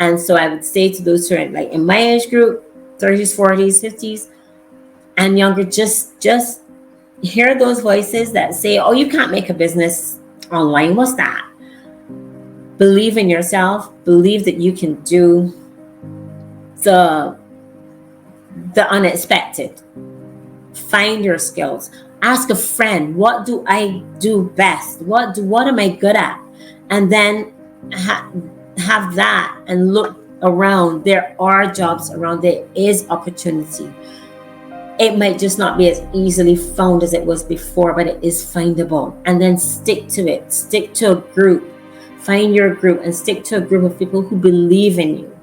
And so I would say to those who are like in my age group, 30s, 40s, 50s, and younger, just hear those voices that say, oh, you can't make a business online. What's that? Believe in yourself. Believe that you can do the unexpected. Find your skills. Ask a friend, what do I do best? What am I good at? And then have that and look around. There are jobs around. There is opportunity. It might just not be as easily found as it was before, but it is findable. And then stick to it. Stick to a group. Find your group and stick to a group of people who believe in you,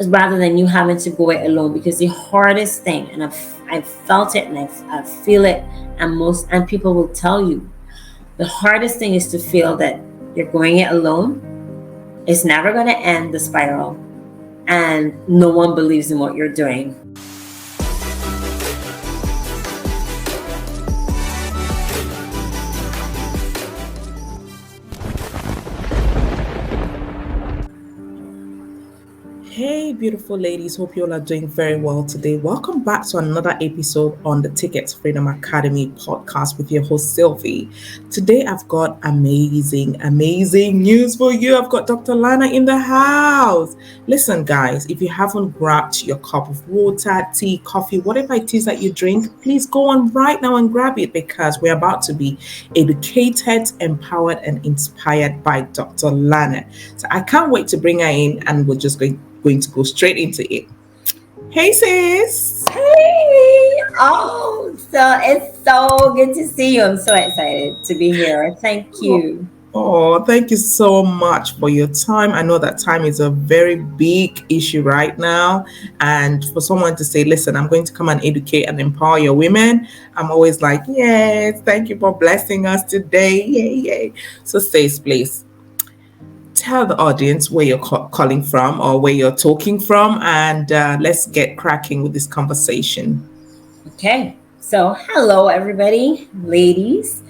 rather than you having to go it alone. Because the hardest thing, and I've felt it and I feel it, and people will tell you, the hardest thing is to feel that you're going it alone. It's never going to end, the spiral, and no one believes in what you're doing. Hey, beautiful ladies. Hope you all are doing very well today. Welcome back to another episode on the Ticket to Freedom Academy podcast with your host, Sylvie. Today, I've got amazing news for you. I've got Dr. Lana in the house. Listen, guys, if you haven't grabbed your cup of water, tea, coffee, whatever it is that you drink, please go on right now and grab it, because we're about to be educated, empowered, and inspired by Dr. Lana. So I can't wait to bring her in, and we're just going to go straight into it. Hey, sis. Hey. Oh, so it's so good to see you. I'm so excited to be here. Thank you. Oh, thank you so much for your time. I know that time is a very big issue right now. And for someone to say, listen, I'm going to come and educate and empower your women, I'm always like, yes, thank you for blessing us today. Yay. So sis, please tell the audience where you're calling from or where you're talking from, and let's get cracking with this conversation. Okay, so hello everybody, ladies.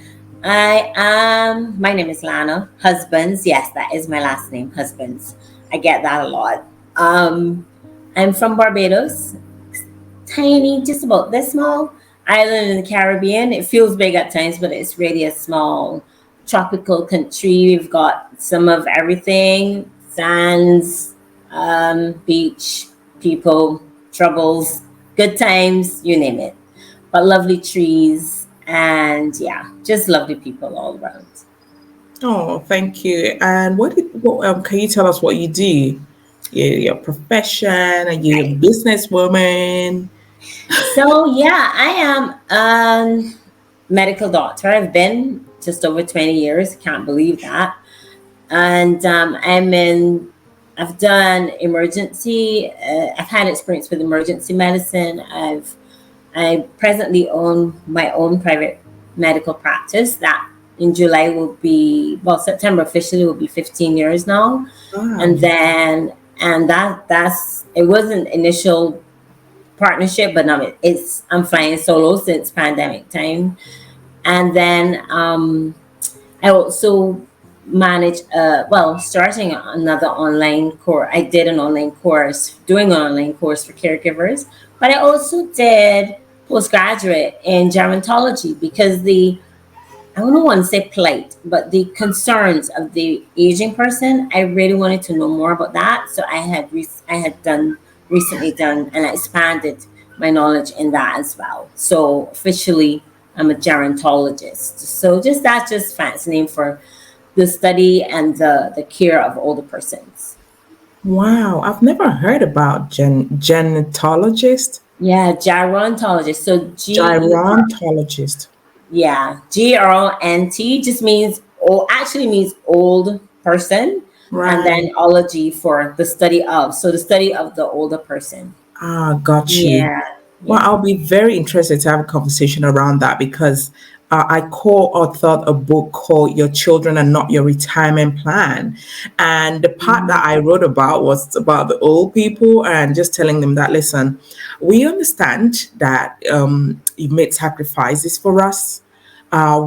My name is Lana. Husbands, yes, that is my last name, Husbands. I get that a lot. I'm from Barbados, tiny, just about this small island in the Caribbean. It feels big at times, but it's really a small tropical country. We've got some of everything: sands, beach, people, troubles, good times, you name it. But lovely trees, and yeah, just lovely people all around. Oh, thank you. And can you tell us what you do? Your profession? Are you a businesswoman? So yeah, I am a medical doctor. I've been just over 20 years. Can't believe that. And I've done emergency. I've had experience with emergency medicine. I presently own my own private medical practice that in July will be, well, September officially will be 15 years now. Wow. And that's it was an initial partnership, but now I'm flying solo since pandemic time. And then I also manage starting another online course. I did an online course, doing an online course for caregivers, but I also did postgraduate in gerontology, because I don't want to say plight, but the concerns of the aging person, I really wanted to know more about that. So I had recently done and expanded my knowledge in that as well. So officially, I'm a gerontologist. So just fancy name for the study and the care of older persons. Wow, I've never heard about genetologist. Yeah, gerontologist. So Gerontologist. Yeah, GRONT just means, actually means old person, Right. and then ology for the study of. So the study of the older person. Got you. Yeah. Well, I'll be very interested to have a conversation around that, because I co-authored a book called Your Children Are Not Your Retirement Plan. And the part that I wrote about was about the old people, and just telling them that, listen, we understand that you've made sacrifices for us.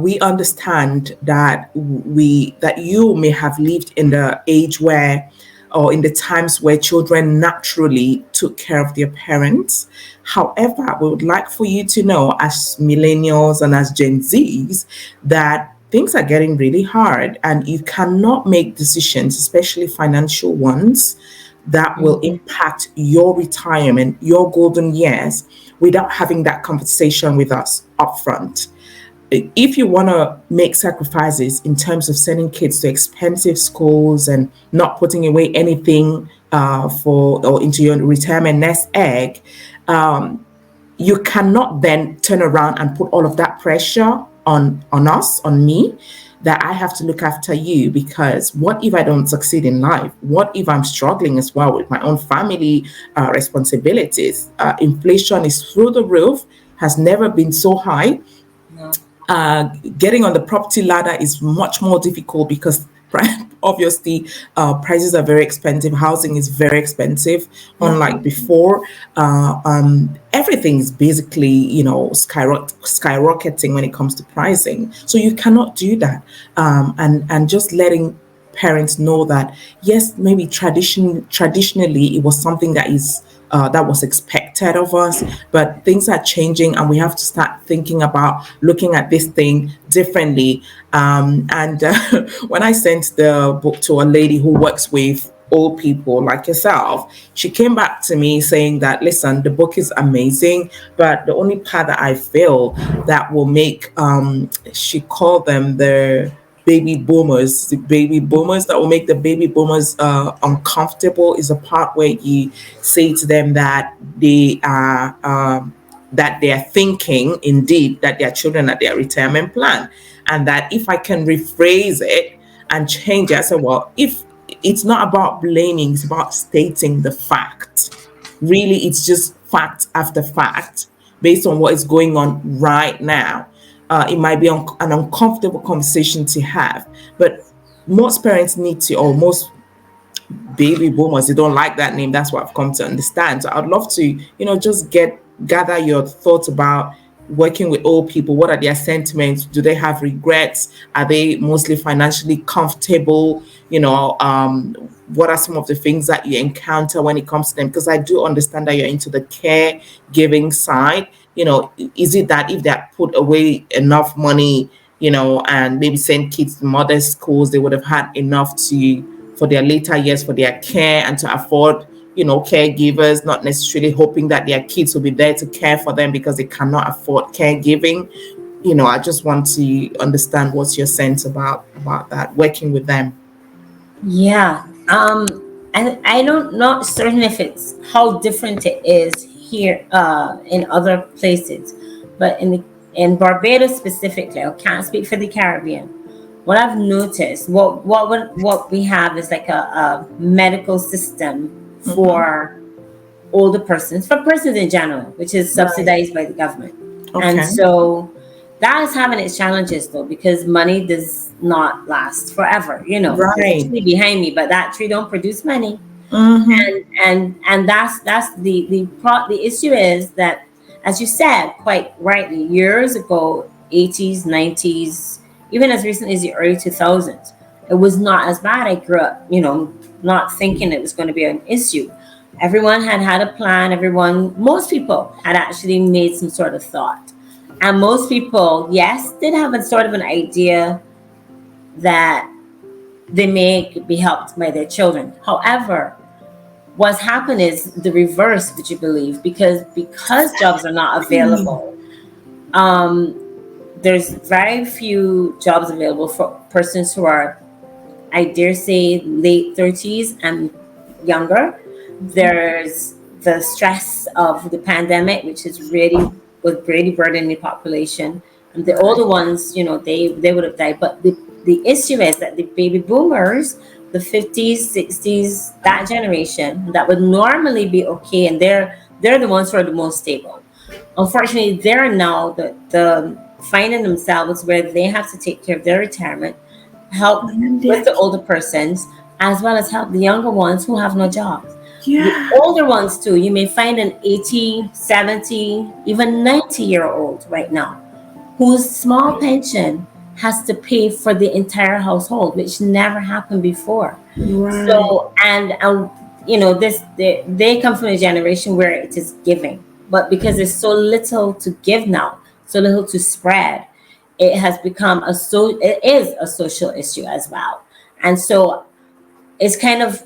We understand that you may have lived in the age where or in the times where children naturally took care of their parents. However, we would like for you to know, as millennials and as Gen Zs, that things are getting really hard and you cannot make decisions, especially financial ones, that will Mhm. impact your retirement, your golden years, without having that conversation with us upfront. If you want to make sacrifices in terms of sending kids to expensive schools and not putting away anything for or into your retirement nest egg, um, you cannot then turn around and put all of that pressure on us, on me, that I have to look after you, because what if I don't succeed in life? What if I'm struggling as well with my own family responsibilities? Inflation is through the roof, has never been so high. No. uh, Getting on the property ladder is much more difficult because obviously prices are very expensive. Housing is very expensive, unlike Mhm. before. Everything is basically, skyrocketing when it comes to pricing. So you cannot do that. And just letting parents know that yes, maybe traditionally it was something that was expected of us, but things are changing and we have to start thinking about looking at this thing differently. And when I sent the book to a lady who works with old people like yourself, she came back to me saying that, listen, the book is amazing, but the only part that I feel that will make, she called them the baby boomers that will make the baby boomers uncomfortable, is a part where you say to them that they are thinking indeed that their children are their retirement plan, and that if I can rephrase it and change it, I said, well, if it's not about blaming, it's about stating the fact. Really, it's just fact after fact based on what is going on right now. It might be an uncomfortable conversation to have, but most parents need to, or most baby boomers, they don't like that name. That's what I've come to understand. So I'd love to, just gather your thoughts about working with old people. What are their sentiments? Do they have regrets? Are they mostly financially comfortable? What are some of the things that you encounter when it comes to them? Because I do understand that you're into the caregiving side. Is it that if they had put away enough money, and maybe send kids to modest schools, they would have had enough to for their later years, for their care, and to afford, caregivers, not necessarily hoping that their kids will be there to care for them because they cannot afford caregiving. I just want to understand what's your sense about that, working with them. Yeah. And I don't not certain if it's how different it is here in other places, but in Barbados specifically, I can't speak for the Caribbean. What I've noticed, what we have is like a medical system Mm-hmm. for older persons, for persons in general, which is Right. subsidized by the government. And Okay. so that is having its challenges though, because money does not last forever. There's a Right. tree behind me, but that tree don't produce money. Mm-hmm. And that's the issue is that, as you said quite rightly, years ago, 80s, 90s, even as recently as the early 2000s, it was not as bad. I grew up, not thinking it was going to be an issue. Everyone had a plan. Most people had actually made some sort of thought, and most people, yes, did have a sort of an idea that they may be helped by their children. However, what's happened is the reverse, would you believe? Because jobs are not Exactly. available. There's very few jobs available for persons who are, I dare say, late 30s and younger. There's the stress of the pandemic, which is really was really burdening the population. And the older Right. ones, they would have died. But the issue is that the baby boomers, the 50s, 60s, that generation that would normally be okay, and they're the ones who are the most stable. Unfortunately, they're now the finding themselves where they have to take care of their retirement, help And with their the older persons, as well as help the younger ones who have no jobs. The yeah. older ones too, you may find an 80, 70, even 90-year-old right now whose small pension has to pay for the entire household, which never happened before. Right. So, and you know, they come from a generation where it is giving, but because there's so little to give now, so little to spread, it has become it is a social issue as well. And so it's kind of,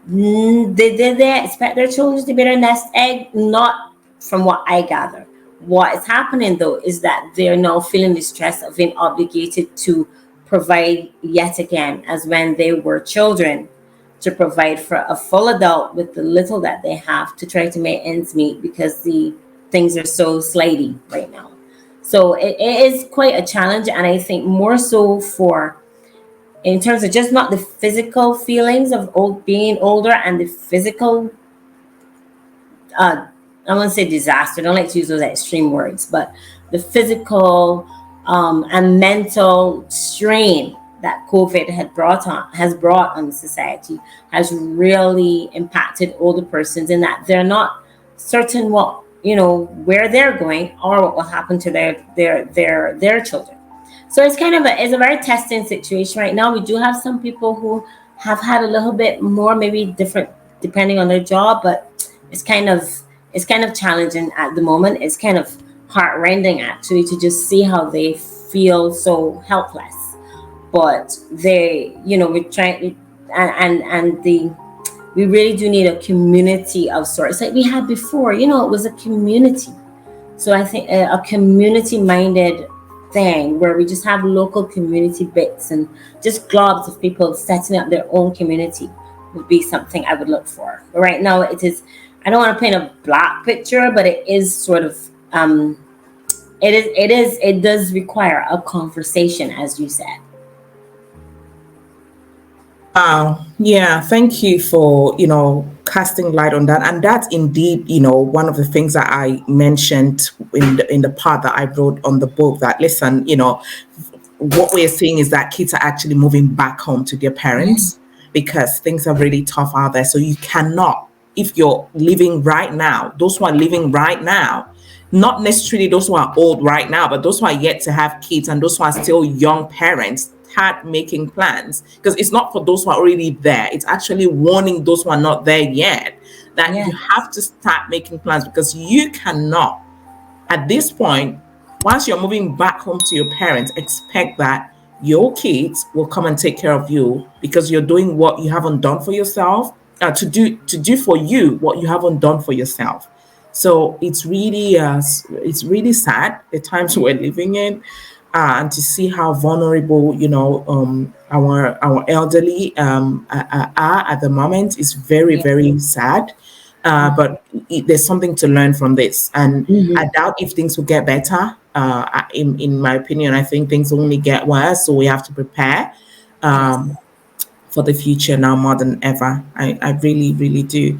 they expect their children to be their nest egg? Not from what I gather. What is happening though is that they're now feeling the stress of being obligated to provide yet again, as when they were children, to provide for a full adult with the little that they have to try to make ends meet, because the things are so slidey right now. So it is quite a challenge, and I think more so for, in terms of just not the physical feelings of being older and the physical, uh I won't say disaster, I don't like to use those extreme words, but the physical and mental strain that COVID has brought on society has really impacted older persons, in that they're not certain what, where they're going, or what will happen to their children. So it's kind of it's a very testing situation right now. We do have some people who have had a little bit more, maybe different, depending on their job, but it's kind of it's kind of challenging at the moment. It's kind of heartrending actually to just see how they feel so helpless. But they, we're trying, and the we really do need a community of sorts like we had before. It was a community. So I think a community minded thing where we just have local community bits and just globs of people setting up their own community would be something I would look for. But right now it is, I don't want to paint a black picture, but it is sort of, it does require a conversation, as you said. Yeah, thank you for, casting light on that. And that's indeed, one of the things that I mentioned in the part that I wrote on the book, that listen, what we're seeing is that kids are actually moving back home to their parents because things are really tough out there. So you cannot, if you're living right now, those who are living right now, not necessarily those who are old right now, but those who are yet to have kids and those who are still young parents, start making plans, because it's not for those who are already there. It's actually warning those who are not there yet that you Yes. have to start making plans, because you cannot, at this point, once you're moving back home to your parents, expect that your kids will come and take care of you because you're doing what you haven't done for yourself, to do for you what you haven't done for yourself. So it's really sad the times we're living in, and to see how vulnerable our elderly are at the moment is very, Yeah. very sad. But there's something to learn from this, and I Hmm. doubt if things will get better. In my opinion, I think things only get worse. So we have to prepare Yes. um, for the future now more than ever. I really, really do.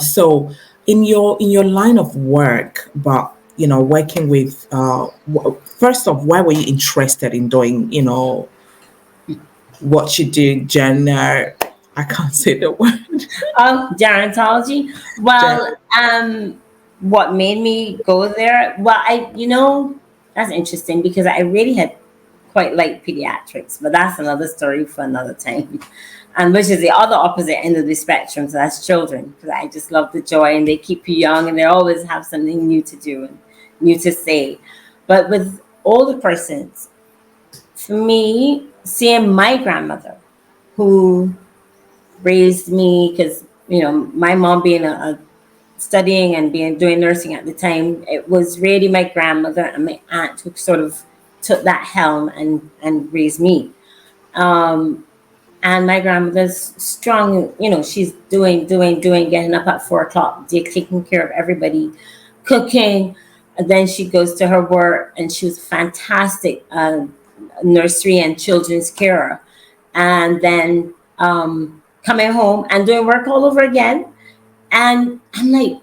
So in your line of work, but working with first off, why were you interested in doing what you do? Gender, I can't say the word. Oh, gerontology. Gen- Well, what made me go there? Well, that's interesting because I really had quite liked pediatrics, but that's another story for another time. And which is the other opposite end of the spectrum. So that's children, because I just love the joy, and they keep you young, and they always have something new to do and new to say. But with older persons, for me, seeing my grandmother, who raised me, because my mom being a studying and being doing nursing at the time, it was really my grandmother and my aunt who sort of took that helm and raised me. Um, and my grandmother's strong, she's doing, getting up at 4 o'clock, taking care of everybody, cooking. And then she goes to her work, and she was fantastic nursery and children's carer. And then coming home and doing work all over again. And I'm like,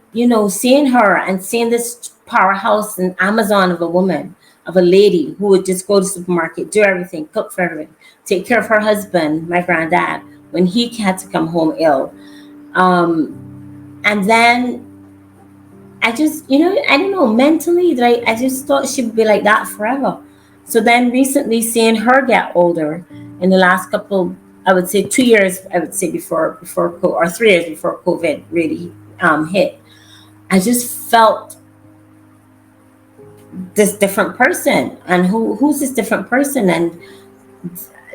seeing her and seeing this powerhouse and Amazon of a woman, of a lady who would just go to the supermarket, do everything, cook for everyone, take care of her husband, my granddad, when he had to come home ill. And then I just, I don't know, mentally, that I just thought she'd be like that forever. So then recently seeing her get older in the last couple, I would say 2 years, I would say or 3 years before COVID really hit, I just felt this different person. And who's this different person? And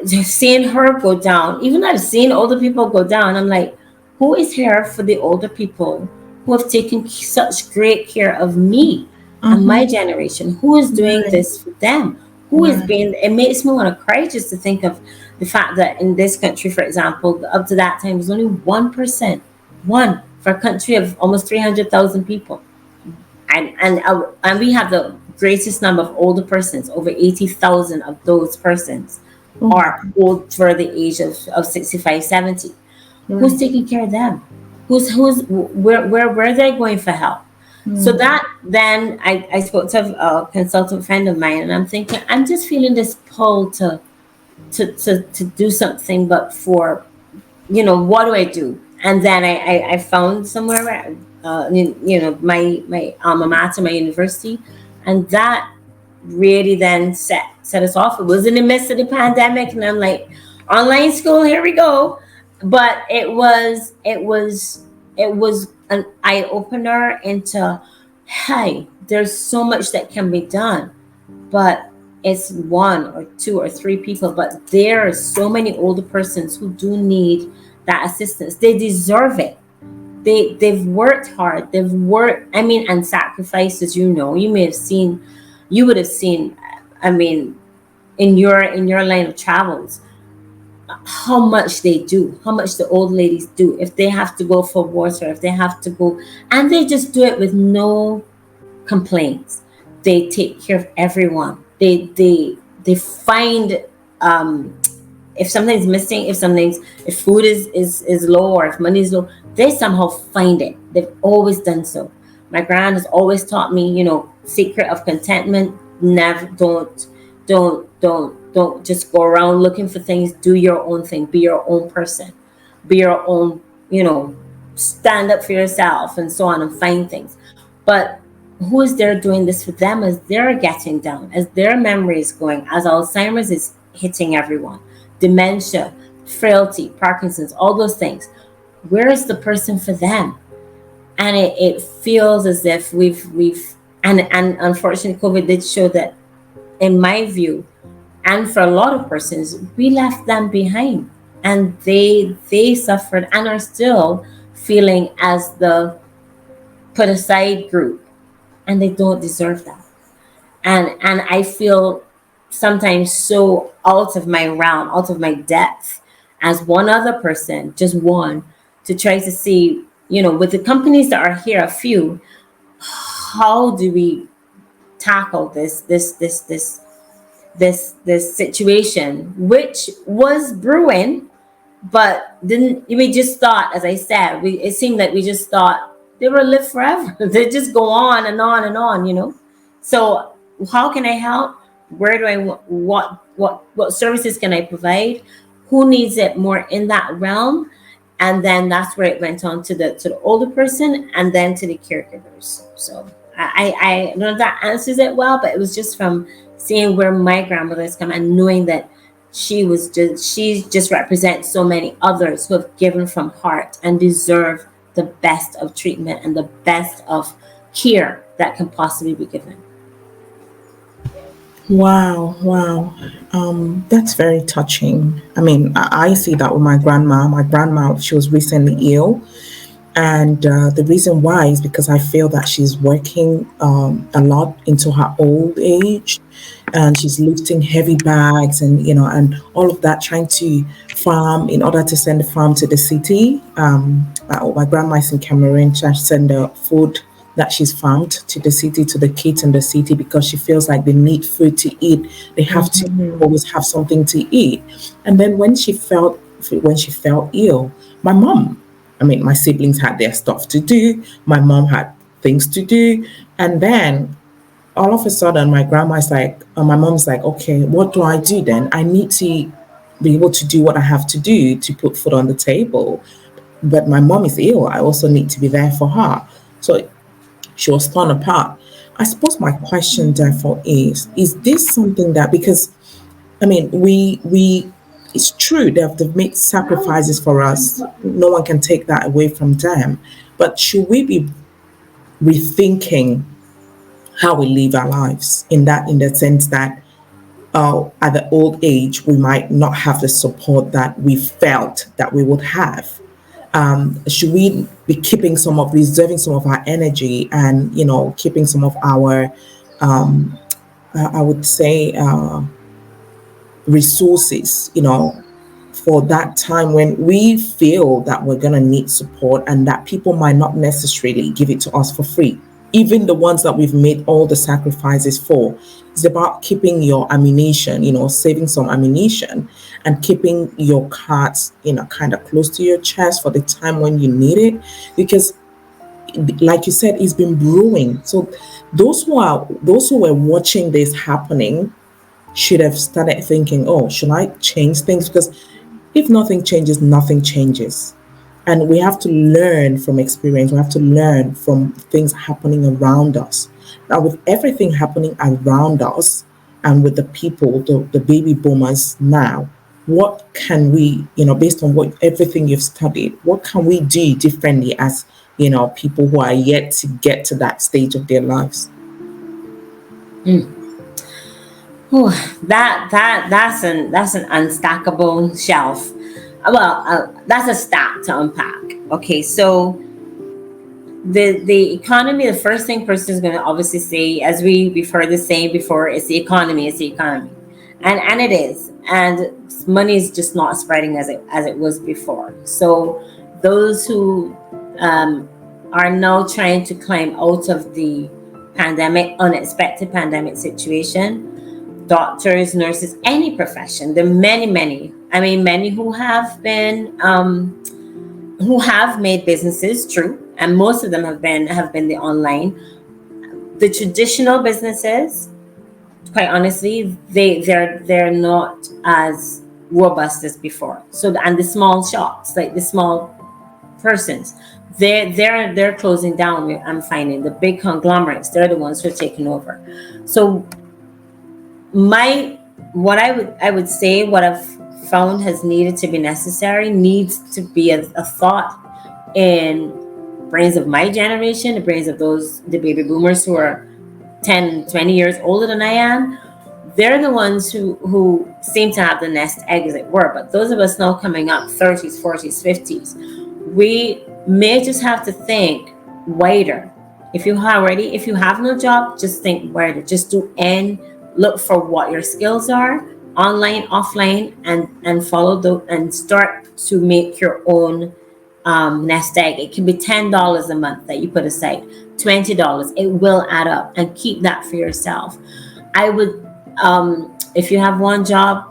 just seeing her go down, even though I've seen older people go down, I'm like, who is here for the older people who have taken such great care of me and my Mm-hmm. generation? Who is doing Right. this for them? Who is Right. being, it makes me want to cry just to think of the fact that in this country, for example, up to that time, was only 1%, one for a country of almost 300,000 people. And we have the greatest number of older persons. Over 80,000 of those persons Oh my are God. old for the age of 65, 70. Who's Right. taking care of them? Who's where are they going for help? So Mm. that then I spoke to a consultant friend of mine, and I'm thinking I'm just feeling this pull to do something, but for, what do I do? And then I found somewhere where, my alma mater, my university, and that really then set us off. It was in the midst of the pandemic, and I'm like, online school, here we go. But it was an eye opener into, hey, there's so much that can be done, but it's one or two or three people, but there are so many older persons who do need that assistance. They deserve it. They've worked hard. They've worked, I mean, and sacrifices. You would have seen, I mean, in your line of travels, how much they do, how much the old ladies do. If they have to go for water, if they have to go, and they just do it with no complaints. They take care of everyone. They find, um, if something's missing, if food is low, or if money is low, they somehow find it. They've always done so. My grand has always taught me, secret of contentment. Never, don't just go around looking for things. Do your own thing. Be your own person. Be your own, stand up for yourself, and so on, and find things. But who is there doing this for them as they're getting down, as their memory is going, as Alzheimer's is hitting everyone, dementia, frailty, Parkinson's, all those things? Where is the person for them? And it feels as if we've and unfortunately COVID did show that, in my view, and for a lot of persons, we left them behind, and they suffered and are still feeling as the put aside group, and they don't deserve that. And I feel sometimes so out of my realm, out of my depth, as one other person, just one, to try to see, with the companies that are here, a few, how do we tackle this situation, which was brewing, but didn't we just thought, as I said, it seemed like we just thought they will live forever. They just go on and on and on. So how can I help? Where do I what services can I provide? Who needs it more in that realm? And then that's where it went on to the older person, and then to the caregivers. So I don't know if that answers it well, but it was just from seeing where my grandmother has come, and knowing that she just represents so many others who have given from heart and deserve the best of treatment and the best of care that can possibly be given. Wow, wow. That's very touching. I mean, I see that with my grandma. My grandma, she was recently ill. And the reason why is because I feel that she's working a lot into her old age, and she's lifting heavy bags, and all of that, trying to farm in order to send the farm to the city. My grandma is in Cameroon, trying to send the food that she's farmed to the city, to the kids in the city, because she feels like they need food to eat. They have to Mhm. always have something to eat. And then when she felt ill, my mom, I mean, my siblings had their stuff to do. My mom had things to do. And then all of a sudden, my mom's like, okay, what do I do then? I need to be able to do what I have to do to put food on the table. But my mom is ill. I also need to be there for her. So she was torn apart. I suppose my question therefore is this something that, because I mean, we it's true they've made sacrifices for us. No one can take that away from them. But should we be rethinking how we live our lives in the sense that at the old age we might not have the support that we felt that we would have? Should we be keeping reserving some of our energy and keeping some of our I would say resources, for that time when we feel that we're going to need support and that people might not necessarily give it to us for free, even the ones that we've made all the sacrifices for. It's about keeping your ammunition, saving some ammunition and keeping your cards, kind of close to your chest for the time when you need it. Because like you said, it's been brewing. So those who were watching this happening should have started thinking, oh, should I change things? Because if nothing changes, nothing changes. And we have to learn from experience. We have to learn from things happening around us. Now, with everything happening around us and with the people, the baby boomers now, what can we, based on what everything you've studied, what can we do differently as, people who are yet to get to that stage of their lives? Whew, that's an unstackable shelf. That's a stack to unpack. Okay, so the economy, the first thing person is going to obviously say, as we've heard the saying before, is the economy. It's the economy, and it is, and money is just not spreading as it was before. So those who are now trying to climb out of the unexpected pandemic situation, doctors, nurses, any profession, there are many, I mean, many who have been who have made businesses, true, and most of them have been the online. The traditional businesses, quite honestly, they're not as robust as before. So and the small shops, like the small persons, they're closing down. I'm finding the big conglomerates, they're the ones who are taking over. So my what I would say, what I've found has needed to be necessary, needs to be a thought in brains of my generation, the brains of the baby boomers who are 10, 20 years older than I am. They're the ones who seem to have the nest egg, as it were. But those of us now coming up 30s, 40s, 50s, we may just have to think wider. If you have no job, just think wider. Just do and look for what your skills are, online, offline, and follow and start to make your own nest egg. It can be $10 a month that you put aside, $20. It will add up, and keep that for yourself. I would, if you have one job,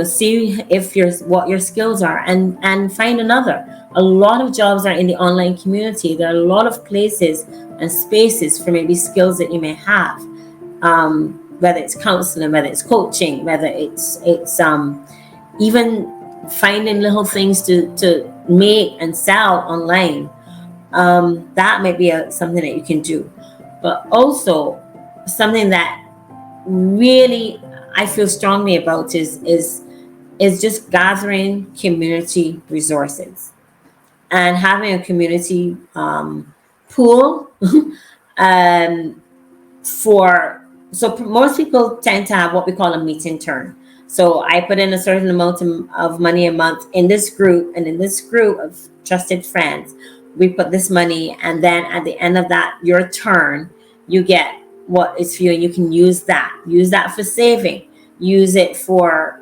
see if what your skills are, and find another. A lot of jobs are in the online community. There are a lot of places and spaces for maybe skills that you may have, whether it's counseling, whether it's coaching, whether it's even finding little things to make and sell online. That might be something that you can do. But also something that really I feel strongly about is just gathering community resources and having a community pool. um, for so most people tend to have what we call a meet and turn. So I put in a certain amount of money a month in this group, and in this group of trusted friends, we put this money, and then at the end of that, your turn, you get what is for you, and you can use that for saving, use it for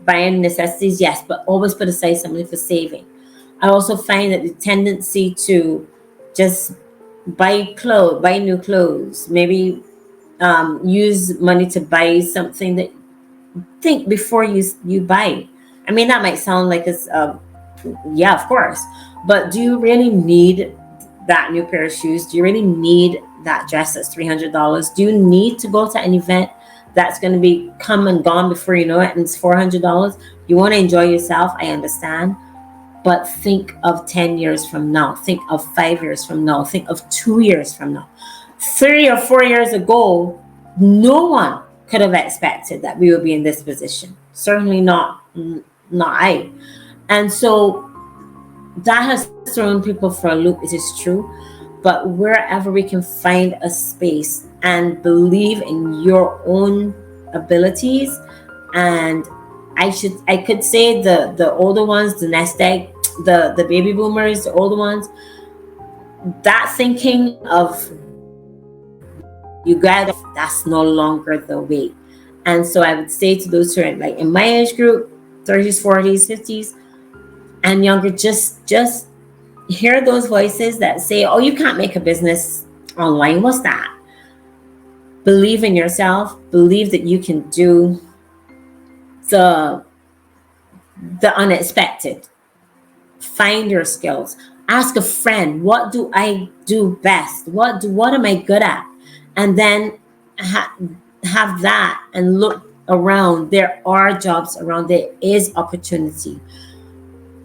buying necessities, yes, but always put aside something for saving. I also find that the tendency to just buy new clothes, maybe use money to buy something that, think before you buy. I mean, that might sound like it's yeah, of course, but do you really need that new pair of shoes? Do you really need that dress that's $300? Do you need to go to an event that's going to be come and gone before you know it, and it's $400? You want to enjoy yourself, I understand, but think of 10 years from now, think of 5 years from now, think of 2 years from now. 3 or 4 years ago, no one could have expected that we would be in this position. Certainly not I. And so that has thrown people for a loop, it is true. But wherever we can find a space and believe in your own abilities, and I could say the older ones, the next egg, the baby boomers, the older ones, that thinking of you gotta that's no longer the way. And so I would say to those who are like in my age group, 30s, 40s, 50s, and younger, just hear those voices that say, oh, you can't make a business online. What's that? Believe in yourself. Believe that you can do the unexpected. Find your skills. Ask a friend, what do I do best? What am I good at? And then ha- have that and look around. There are jobs around. There is opportunity.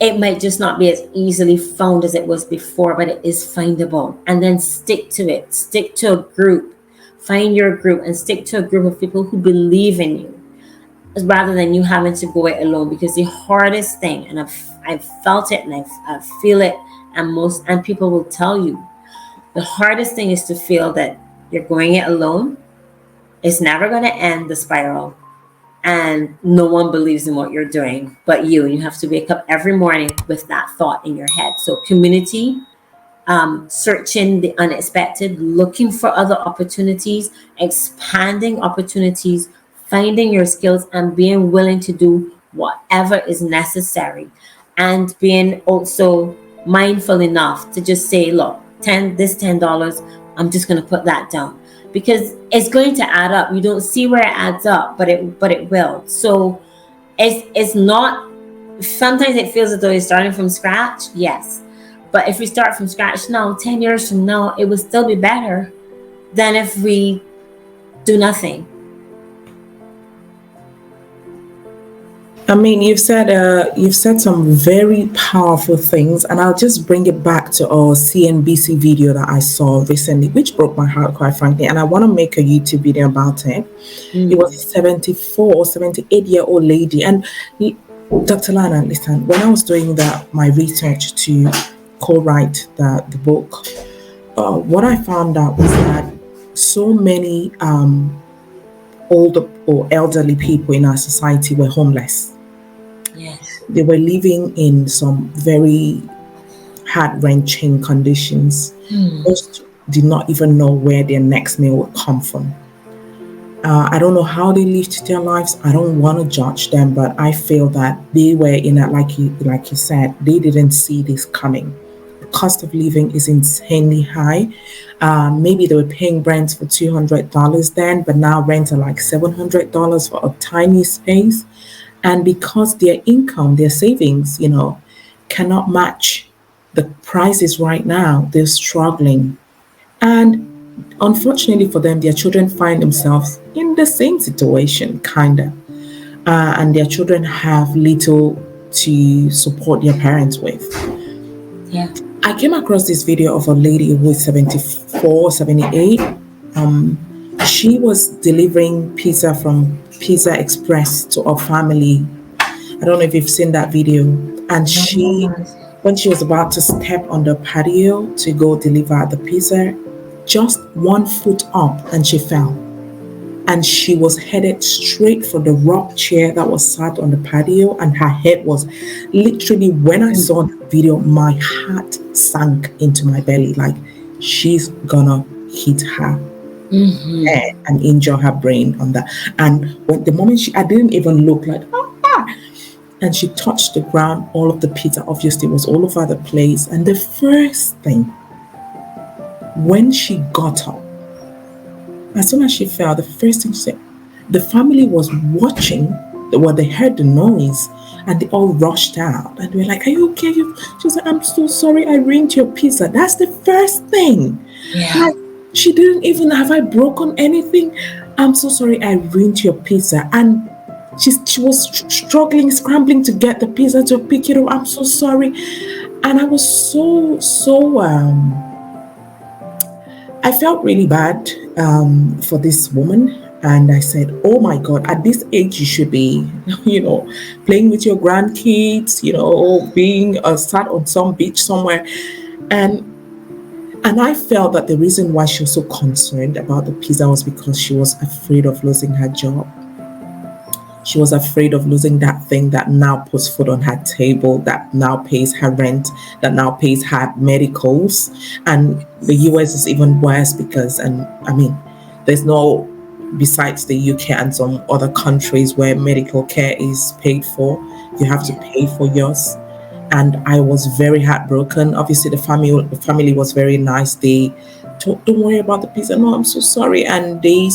It might just not be as easily found as it was before, but it is findable. And then stick to it. Stick to a group. Find your group and stick to a group of people who believe in you, rather than you having to go it alone. Because the hardest thing, and I've felt it, and I feel it, and people will tell you, the hardest thing is to feel that you're going it alone. It's never going to end the spiral, and no one believes in what you're doing but you. You have to wake up every morning with that thought in your head. So community, searching the unexpected, looking for other opportunities, expanding opportunities, finding your skills, and being willing to do whatever is necessary, and being also mindful enough to just say, look, $10, I'm just going to put that down, because it's going to add up. You don't see where it adds up, but it will. So it's not, sometimes it feels as though you're starting from scratch. Yes, but if we start from scratch now, 10 years from now, it will still be better than if we do nothing. I mean, you've said some very powerful things, and I'll just bring it back to a CNBC video that I saw recently, which broke my heart, quite frankly. And I want to make a YouTube video about it. It was a 74 or 78-year-old lady, and Dr. Lana, listen, when I was doing my research to co-write the book, what I found out was that so many older or elderly people in our society were homeless. Yes. They were living in some very heart-wrenching conditions. Most did not even know where their next meal would come from. I don't know how they lived their lives. I don't want to judge them, but I feel that they were in a, like you said, they didn't see this coming. The cost of living is insanely high. Maybe they were paying rent for $200 then, but now rent are like $700 for a tiny space. And because their income, their savings, cannot match the prices right now, they're struggling. And unfortunately for them, their children find themselves in the same situation, kind of. And their children have little to support their parents with. Yeah. I came across this video of a lady who is 74, 78. She was delivering pizza from Pizza Express to a family. I don't know if you've seen that video. And when she was about to step on the patio to go deliver the pizza, just 1 foot up and she fell. And she was headed straight for the rock chair that was sat on the patio, and her head was literally, when I saw the video, my heart sank into my belly. Like, she's gonna hit her head and injure her brain on that. And when the moment I didn't even look, like, and she touched the ground, all of the pizza obviously was all over the place. And the first thing, when she got up, as soon as she fell, the first thing she said, the family was watching, they heard the noise, and they all rushed out. And they were like, are you okay? She was like, I'm so sorry, I ruined your pizza. That's the first thing. Yeah. Like, she didn't even, have I broken anything? I'm so sorry, I ruined your pizza. And she was struggling, scrambling to get the pizza, to pick it up. I'm so sorry. And I was so I felt really bad for this woman. And I said, oh my God, at this age, you should be, playing with your grandkids, being sat on some beach somewhere. And and I felt that the reason why she was so concerned about the pizza was because she was afraid of losing her job. She was afraid of losing that thing that now puts food on her table, that now pays her rent, that now pays her medicals. And the US is even worse because, and I mean, there's no, besides the UK and some other countries where medical care is paid for, you have to Yeah. pay for yours. And I was very heartbroken. Obviously, the family was very nice. They told, don't worry about the pizza. No, I'm so sorry. And they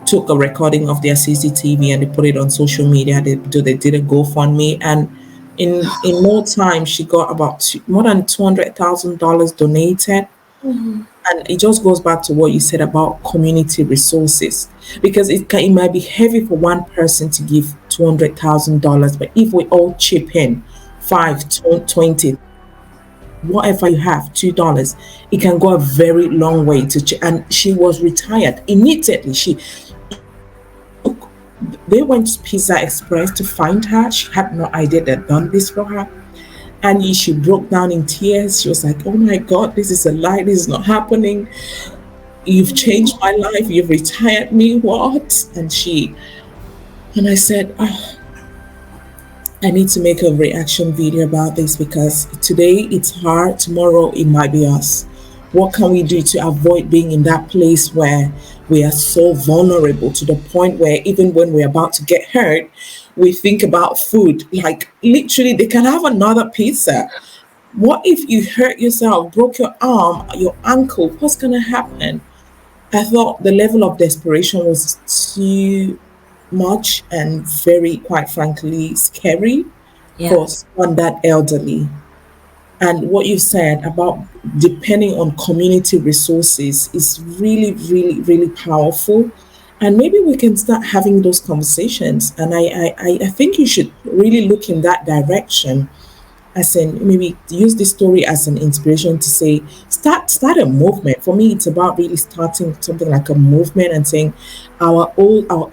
took a recording of their CCTV and they put it on social media. They did a GoFundMe, and in no time she got about more than $200,000 donated. Mhm. And it just goes back to what you said about community resources, because it might be heavy for one person to give $200,000, but if we all chip in 5, 20, whatever you have, $2, it can go a very long way and she was retired immediately. It took they went to Pizza Express to find her. She had no idea they'd done this for her. And she broke down in tears. She was like, oh my God, this is a lie. This is not happening. You've changed my life. You've retired me. What? And I said, oh, I need to make a reaction video about this because today it's hard, tomorrow it might be us. What can we do to avoid being in that place where we are so vulnerable to the point where even when we're about to get hurt, we think about food? Like literally, they can have another pizza. What if you hurt yourself, broke your arm, your ankle? What's going to happen? I thought the level of desperation was too much and very, quite frankly, scary Yeah. for someone that elderly. And what you said about depending on community resources is really, really, really powerful. And maybe we can start having those conversations. And I think you should really look in that direction, as in maybe use this story as an inspiration to say start a movement. For me, it's about really starting something like a movement and saying our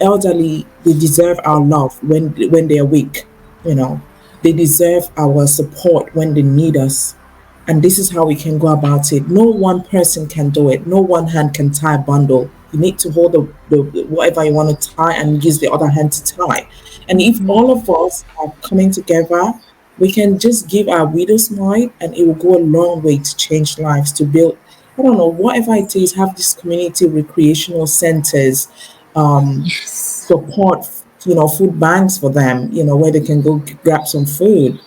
elderly, they deserve our love when they're weak. you know they deserve our support when they need us. And this is how we can go about it. No one person can do it. No one hand can tie a bundle. You need to hold the whatever you want to tie and use the other hand to tie. And if Mhm. all of us are coming together, we can just give our widow's mite and it will go a long way to change lives, to build, I don't know, whatever it is, have these community recreational centers, um, Yes. support, food banks for them, where they can go grab some food,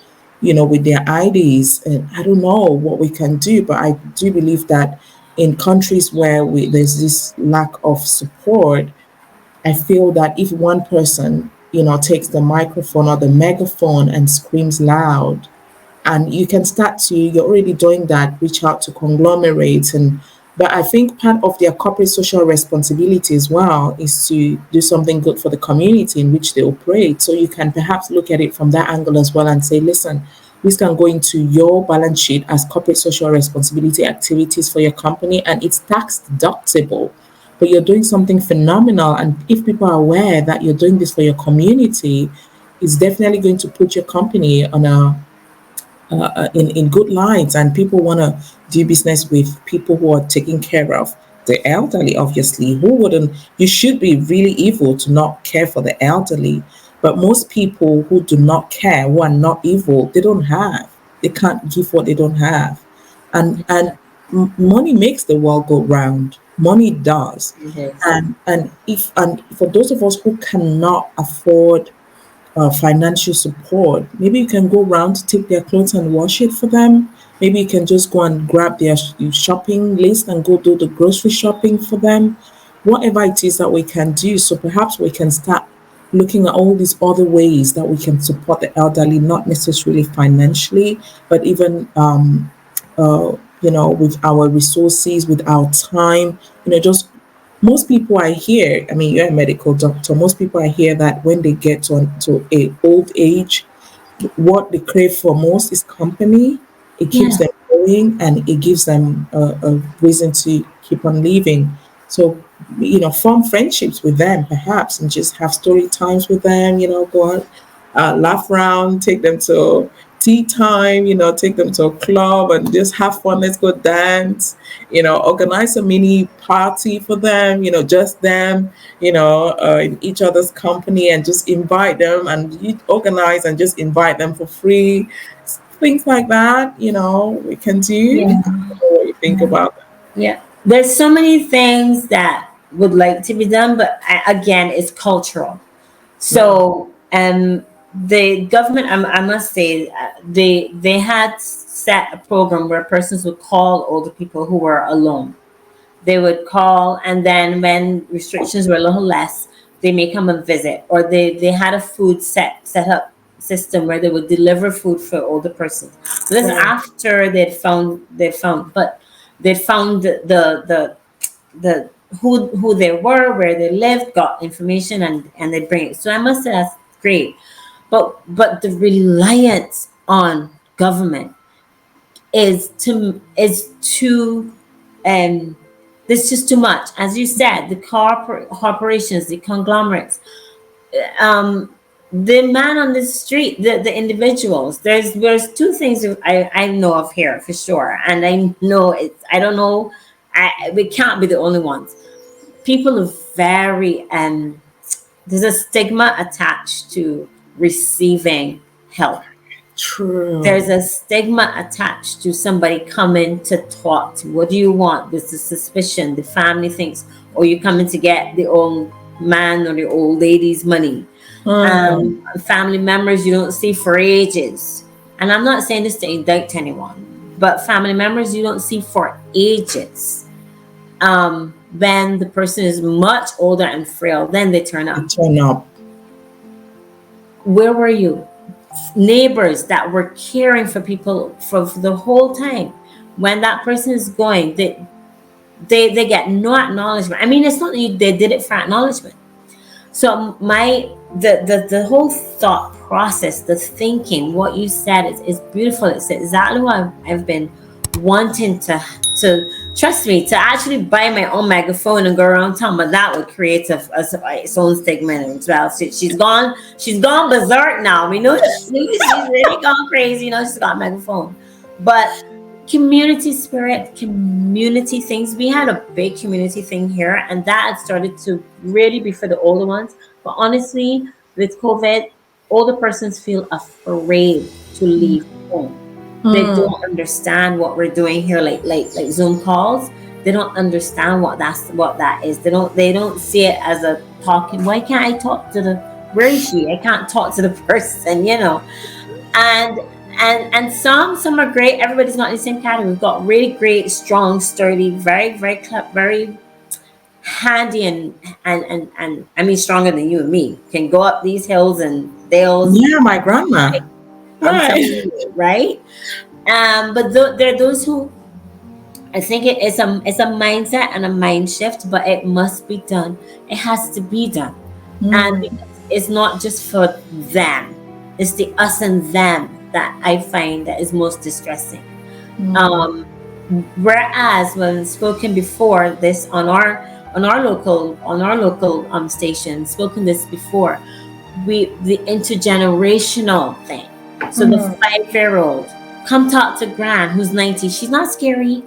with their IDs. And I don't know what we can do, but I do believe that in countries where there's this lack of support, I feel that if one person, takes the microphone or the megaphone and screams loud, and you can start to, you're already doing that, reach out to conglomerates. And but I think part of their corporate social responsibility as well is to do something good for the community in which they operate. So you can perhaps look at it from that angle as well and say, listen, this can go into your balance sheet as corporate social responsibility activities for your company, and it's tax deductible, but you're doing something phenomenal. And if people are aware that you're doing this for your community, it's definitely going to put your company on in good lights, and people want to do business with people who are taking care of the elderly. Obviously, who wouldn't? You should be really evil to not care for the elderly. But most people who do not care, who are not evil, they don't have, they can't give what they don't have. And money makes the world go round. Money does. It is. And for those of us who cannot afford financial support. Maybe you can go around to take their clothes and wash it for them. Maybe you can just go and grab their shopping list and go do the grocery shopping for them. Whatever it is that we can do. So perhaps we can start looking at all these other ways that we can support the elderly, not necessarily financially, but even with our resources, with our time, just most people I hear, I mean, you're a medical doctor, most people I hear that when they get to a old age, what they crave for most is company. It keeps Yeah. them doing, and it gives them a reason to keep on living. So, form friendships with them perhaps, and just have story times with them. Go out, laugh around, take them to tea time. Take them to a club and just have fun. Let's go dance. Organize a mini party for them. Just them. In each other's company, and just invite them, and you organize and just invite them for free. Things like that. We can do. I Yeah. don't know what you think about that. Yeah. There's so many things that would like to be done, but again, it's cultural. Mm, So, the government, I must say, they had set a program where persons would call older people who were alone. They would call, and then when restrictions were a little less, they may come and visit, or they had a food set up system where they would deliver food for older persons. So this right. after they'd found the who they were, where they lived, got information, and they bring it. So I must say that's great. But the reliance on government is too um there's just too much. As you said, the corporations, the conglomerates, um the man on the street, the individuals. There's two things that I know of here for sure, and I know I don't know, we can't be the only ones. People are very there's a stigma attached to receiving help. There's True. a stigma attached to somebody coming to talk to. What do you want? There's a suspicion. The family thinks, or you coming to get the old man or the old lady's money. Mm, Family members you don't see for ages. And I'm not saying this to indict anyone, but family members you don't see for ages. Then the person is much older and frail. Then they turn they up. turn up. Where were you? Neighbors that were caring for people for the whole time. When that person is going, they get no acknowledgement. I mean, it's not that they did it for acknowledgement. So the whole thought process, the thinking, what you said is beautiful. It's exactly what I've been wanting to trust me, to actually buy my own megaphone and go around town, but that would create its own stigma as well. She's gone berserk now. We know she's really gone crazy. She's got a megaphone, but community spirit, community things. We had a big community thing here, and that had started to really be for the older ones. But honestly, with COVID, older persons feel afraid to leave home. They Mm, don't understand what we're doing here, like Zoom calls. They don't understand what that is. They don't see it as a talking. Why can't I talk to the where is she? I can't talk to the person. And some are great. Everybody's not in the same category. We've got really great, strong, sturdy, very, very very handy, and I mean stronger than you and me. Can go up these hills and dales. yeah, my grandma. I'm Right. telling you, right? But there are those who, I think it's a mindset and a mind shift, but it must be done. It has to be done, and Mm, because it's not just for them. It's the us and them that I find that is most distressing. mm, Um, Whereas when spoken before this on our local station, spoken this before, the intergenerational thing. So the mm. 5-year-old come talk to Gran who's 90. She's not scary.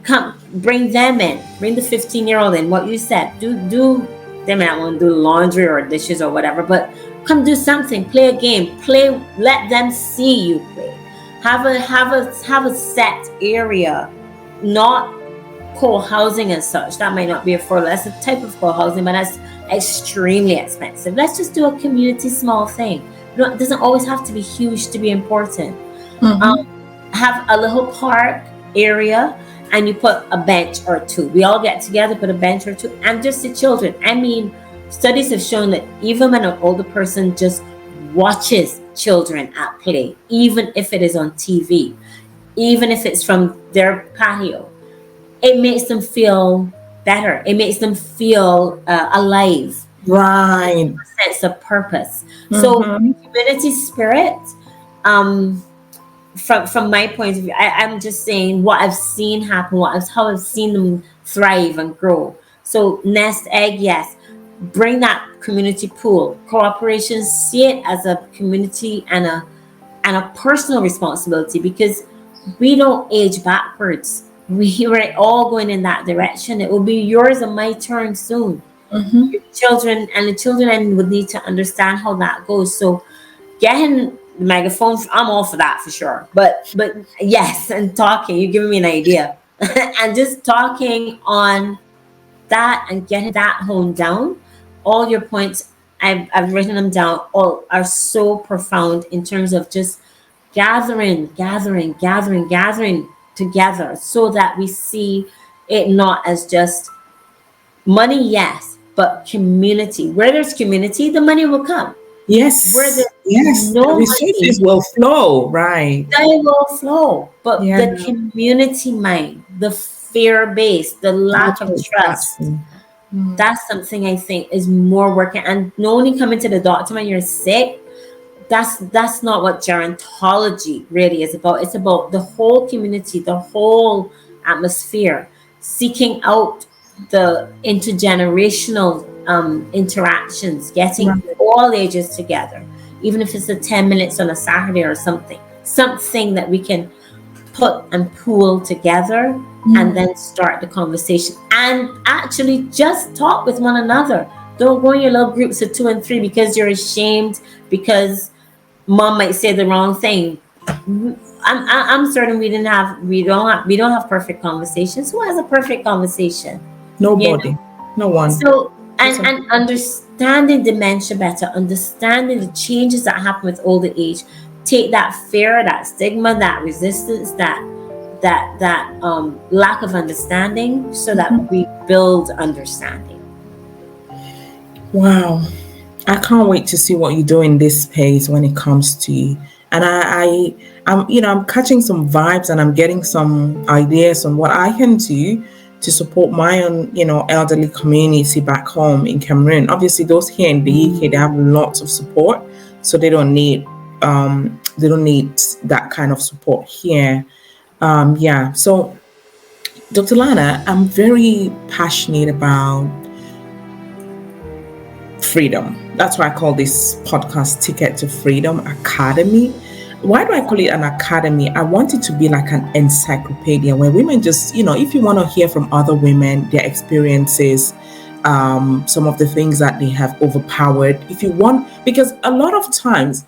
Come bring them in. Bring the 15-year-old in. What you said. Do they might want to do laundry or dishes or whatever, but come do something. Play a game. Play. Let them see you play. Have a set area, not co-housing and such. That might not be affordable. That's a type of co-housing, but that's extremely expensive. Let's just do a community small thing. It doesn't always have to be huge to be important. Um, Mhm. have a little park area, and you put a bench or two. We all get together, put a bench or two, and just the children. I mean, studies have shown that even when an older person just watches children at play, even if it is on TV, even if it's from their patio, it makes them feel better. It makes them feel alive, Right. a sense of purpose. So Mhm. community spirit, um, from my point of view, I'm just saying what I've seen happen, how I've seen them thrive and grow. So nest egg, yes. Bring that community pool. Cooperation, see it as a community and a personal responsibility, because we don't age backwards. We were all going in that direction. It will be yours and my turn soon. Mm-hmm. Your children and the children would need to understand how that goes. So getting the megaphone, I'm all for that for sure. But yes, and talking, you're giving me an idea. And just talking on that and getting that honed down. All your points, I've written them down, all are so profound in terms of just gathering together, so that we see it not as just money, yes, but community. Where there's community, the money will come. Where Yes, there's yes, the no money, resources will flow, right? they will flow. But Yeah, the community mind, the fear base, the lack that's of what it starts trust, from. Mm. that's something I think is more working. And not only coming to the doctor when you're sick, that's not what gerontology really is about. It's about the whole community, the whole atmosphere, seeking out the intergenerational interactions, getting Right. all ages together, even if it's a 10 minutes on a Saturday or something that we can put and pool together, and Mm. then start the conversation and actually just talk with one another. Don't go in your little groups of two and three because you're ashamed, because mom might say the wrong thing. I'm certain we don't have perfect conversations. Who has a perfect conversation? You know. Nobody, no one. So That's a, and understanding dementia better, understanding the changes that happen with older age, take that fear, that stigma, that resistance, that lack of understanding, so that we build understanding. wow. I can't wait to see what you do in this space when it comes to you. And I'm catching some vibes and I'm getting some ideas on what I can do to support my own, elderly community back home in Cameroon. Obviously, those here in the UK, they have lots of support, so they don't need that kind of support here. Yeah. So, Dr. Lana, I'm very passionate about freedom. That's why I call this podcast Ticket to Freedom Academy. Why do I call it an academy? I want it to be like an encyclopedia where women just, if you want to hear from other women, their experiences, some of the things that they have overpowered. If you want, because a lot of times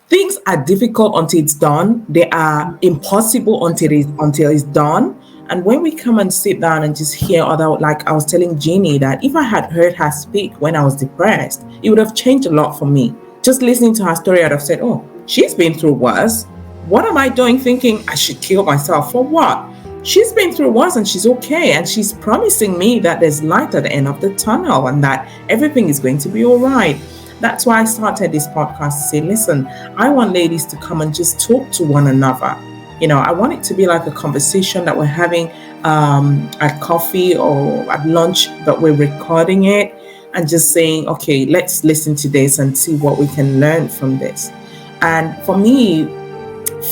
things are difficult until it's done. They are impossible until it's done. And when we come and sit down and just hear other, like I was telling Jeannie, that if I had heard her speak when I was depressed, it would have changed a lot for me. Just listening to her story, I'd have said, "Oh, she's been through worse. What am I doing thinking I should kill myself for what? She's been through worse and she's okay. And she's promising me that there's light at the end of the tunnel and that everything is going to be all right." That's why I started this podcast to say, listen, I want ladies to come and just talk to one another. I want it to be like a conversation that we're having at coffee or at lunch, but we're recording it and just saying, okay, let's listen to this and see what we can learn from this. And for me,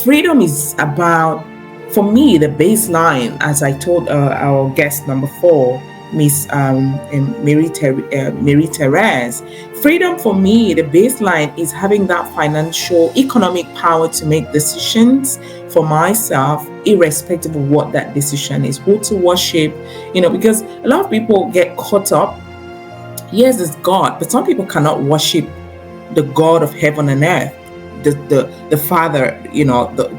freedom is about, for me, the baseline, as I told our guest number 4, Miss Mary Therese. Freedom for me, the baseline is having that financial, economic power to make decisions for myself, irrespective of what that decision is, who to worship, because a lot of people get caught up. Yes, there's God, but some people cannot worship the God of heaven and earth, the Father,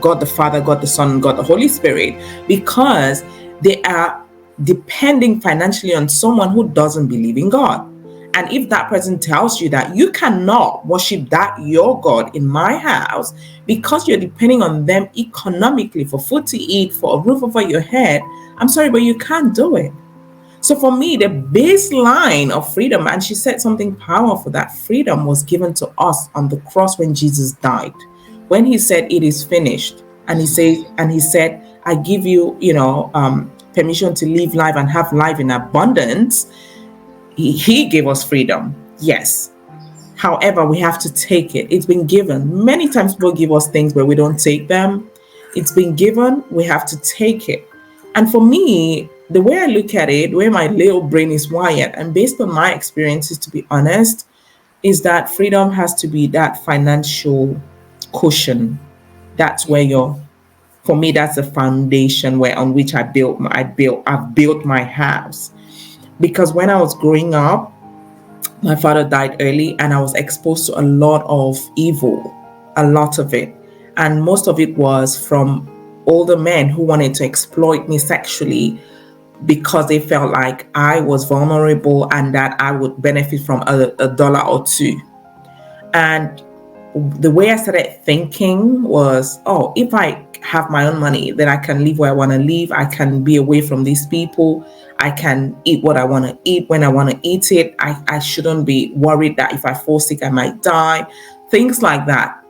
God the Father, God the Son, God the Holy Spirit, because they are depending financially on someone who doesn't believe in God. And if that person tells you that you cannot worship that your God in my house because you're depending on them economically for food to eat, for a roof over your head, I'm sorry, but you can't do it. So for me, the baseline of freedom, and she said something powerful, that freedom was given to us on the cross when Jesus died. When he said it is finished, and he said, I give you, permission to live life and have life in abundance. He gave us freedom. Yes. However, we have to take it. It's been given. Many times people give us things, but we don't take them. It's been given. We have to take it. And for me, the way I look at it, the way my little brain is wired, and based on my experiences, to be honest, is that freedom has to be that financial cushion. That's where you're, for me, that's the foundation where on which I've built my house. Because when I was growing up, my father died early and I was exposed to a lot of evil, a lot of it. And most of it was from older men who wanted to exploit me sexually because they felt like I was vulnerable and that I would benefit from a dollar or two. And the way I started thinking was, oh, if I have my own money, then I can live where I want to live. I can be away from these people. I can eat what I want to eat when I want to eat it. I shouldn't be worried that if I fall sick, I might die. Things like that.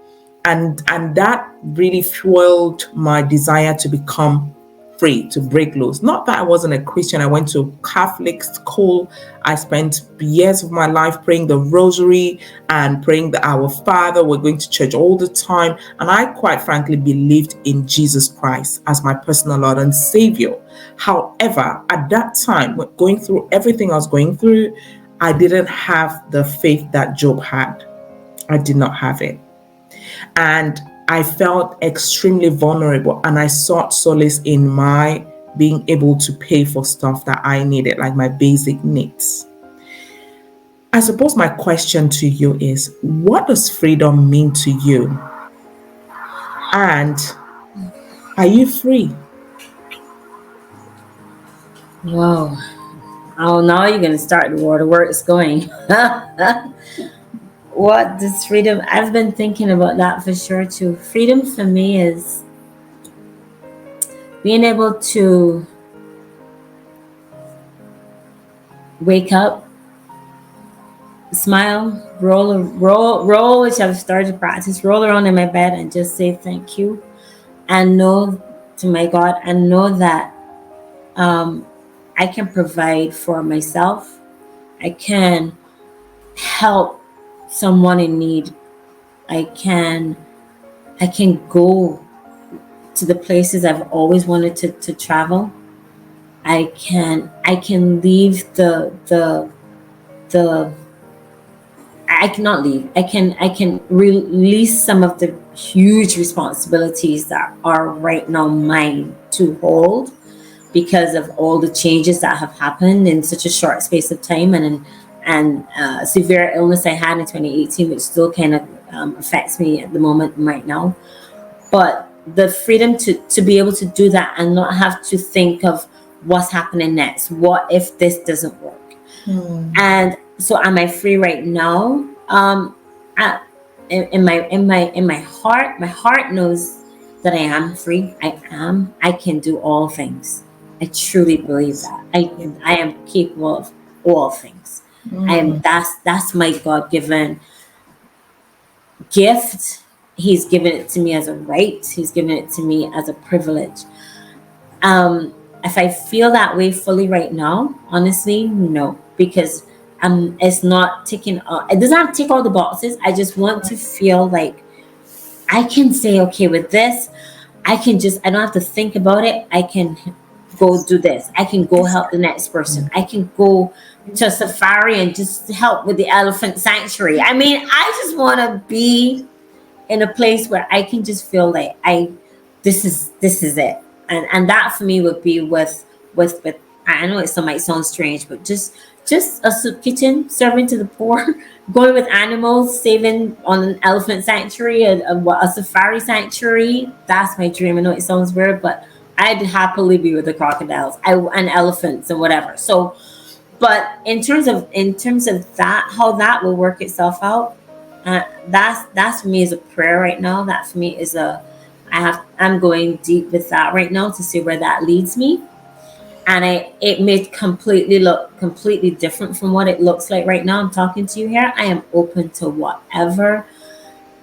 And that really fueled my desire to become free, to break loose. Not that I wasn't a Christian. I went to Catholic school. I spent years of my life praying the rosary and praying the Our Father. We're going to church all the time. And I quite frankly believed in Jesus Christ as my personal Lord and Savior. However, at that time, going through everything I was going through, I didn't have the faith that Job had. I did not have it. And I felt extremely vulnerable, and I sought solace in my being able to pay for stuff that I needed, like my basic needs. I suppose my question to you is, what does freedom mean to you? And are you free? Wow. Oh, now you're gonna start the war. The where it's going. What does freedom? I've been thinking about that for sure too. Freedom for me is being able to wake up, smile, roll, which I've started to practice, roll around in my bed and just say thank you, and know to my God, and know that um, I can provide for myself. I can help someone in need. I can I can go to the places I've always wanted to travel. I can leave the I cannot leave. I can release some of the huge responsibilities that are right now mine to hold because of all the changes that have happened in such a short space of time, and severe illness I had in 2018, which still kind of affects me at the moment right now. But the freedom to be able to do that and not have to think of what's happening next, what if this doesn't work. Hmm. And so am I free right now? I, in my heart, my heart knows that I am free. I can do all things. I truly believe that Yeah. I am capable of all things. I am. Hmm. That's my God-given gift. He's given it to me as a right. He's given it to me as a privilege. If I feel that way fully right now, honestly, no, because it's not ticking. It doesn't have to tick all the boxes. I just want to feel like I can say, okay, with this, I don't have to think about it. I can go do this. I can go help the next person. I can go to a safari and just help with the elephant sanctuary. I mean, I just want to be in a place where I can just feel like this is it. And that for me would be with I know might sound strange, but just a soup kitchen, serving to the poor, going with animals, saving on an elephant sanctuary, a safari sanctuary. That's my dream. I know it sounds weird, but I'd happily be with the crocodiles, and elephants and whatever. So, but in terms of that, how that will work itself out, that's for me is a prayer right now. That for me is I'm going deep with that right now to see where that leads me. And it may completely look completely different from what it looks like right now. I'm talking to you here. I am open to whatever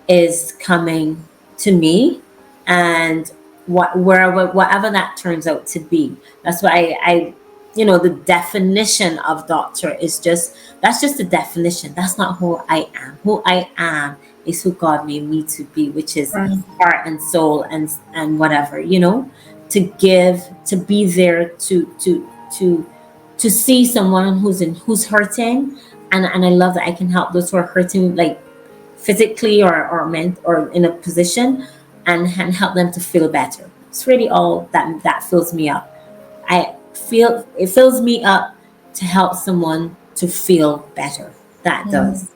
is coming to me, and whatever that turns out to be. That's why I the definition of doctor is just, that's just the definition. That's not who I am. Who I am is who God made me to be, which is Right. heart and soul and whatever, to give, to be there, to see someone who's hurting, and I love that I can help those who are hurting, like physically or meant or in a position, and help them to feel better. It's really all that fills me up. I feel it fills me up to help someone to feel better. That Mm. does.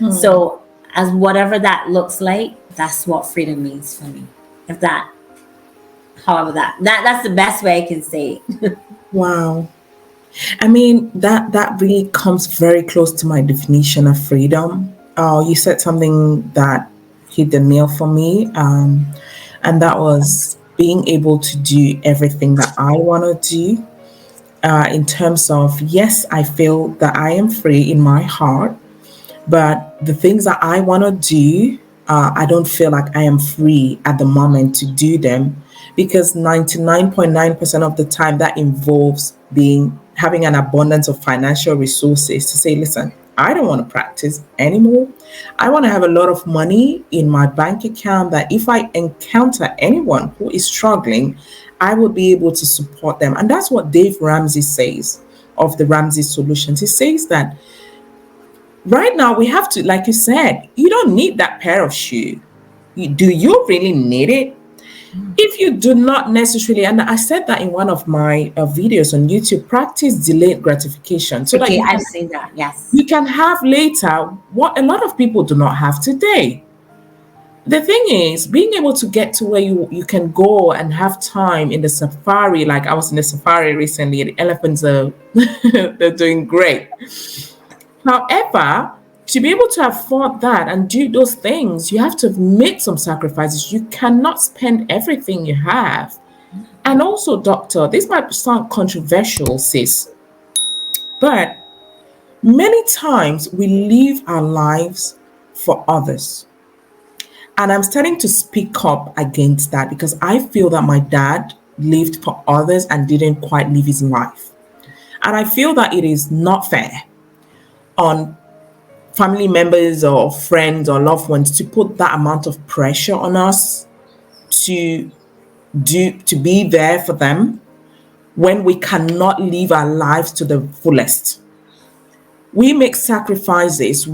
Mm. So, as whatever that looks like, that's what freedom means for me. If that, however, that's the best way I can say it. Wow. I mean, that really comes very close to my definition of freedom. You said something that hit the nail for me, and that was being able to do everything that I want to do. In terms of, yes, I feel that I am free in my heart, but the things that I want to do, I don't feel like I am free at the moment to do them, because 99.9% of the time that involves being having an abundance of financial resources to say, listen, I don't want to practice anymore. I want to have a lot of money in my bank account that if I encounter anyone who is struggling, I will be able to support them. And that's what Dave Ramsey says of the Ramsey Solutions. He says that right now we have to, like you said, you don't need that pair of shoe. Do you really need it? If you do not necessarily, and I said that in one of my videos on YouTube, practice delayed gratification so that Okay, you I've can seen that. Yes. you can have later what a lot of people do not have today. The thing is, being able to get to where you can go and have time in the safari, like I was in the safari recently, the elephants are they're doing great. However, to be able to afford that and do those things, you have to have made some sacrifices. You cannot spend everything you have. And also, doctor, this might sound controversial, sis, but many times we live our lives for others. And I'm starting to speak up against that because I feel that my dad lived for others and didn't quite live his life. And I feel that it is not fair on family members or friends or loved ones to put that amount of pressure on us to to be there for them when we cannot live our lives to the fullest. We make sacrifices.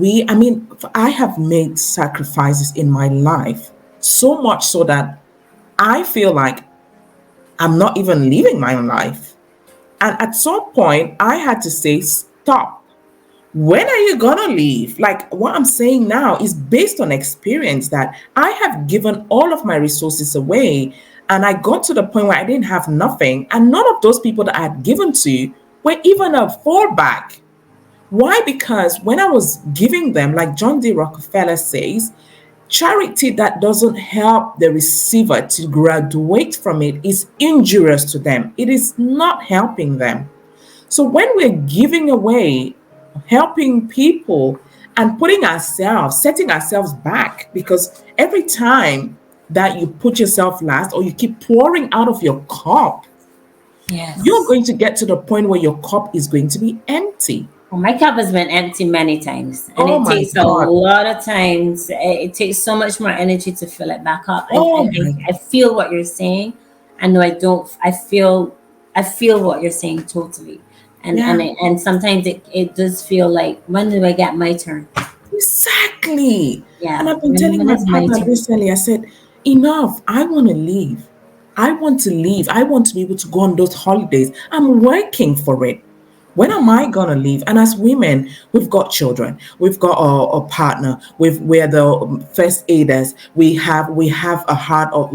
I have made sacrifices in my life, so much so that I feel like I'm not even living my own life. And at some point, I had to say, stop. When are you gonna leave? Like what I'm saying now is based on experience that I have given all of my resources away, and I got to the point where I didn't have nothing, and none of those people that I had given to were even a fallback. Why? Because when I was giving them, like John D. Rockefeller says, charity that doesn't help the receiver to graduate from it is injurious to them. It is not helping them. So when we're giving away, helping people, and putting ourselves, setting ourselves back, because every time that you put yourself last or you keep pouring out of your cup, you're Yes. going to get to the point where your cup is going to be empty. Well, my cup has been empty many times, and Oh it my takes a God. lot of times. It takes so much more energy to fill it back up. Oh my. I feel what you're saying. I know I don't. I feel what you're saying totally, Yeah, and sometimes it does feel like, when do I get my turn? exactly. And Yeah, I've been telling when my is my partner turn? recently, I said, enough. I want to leave. I want to leave. I want to be able to go on those holidays. I'm working for it. When am I gonna leave? And as women, we've got children, we've got a partner, we're the first aiders. We have the heart of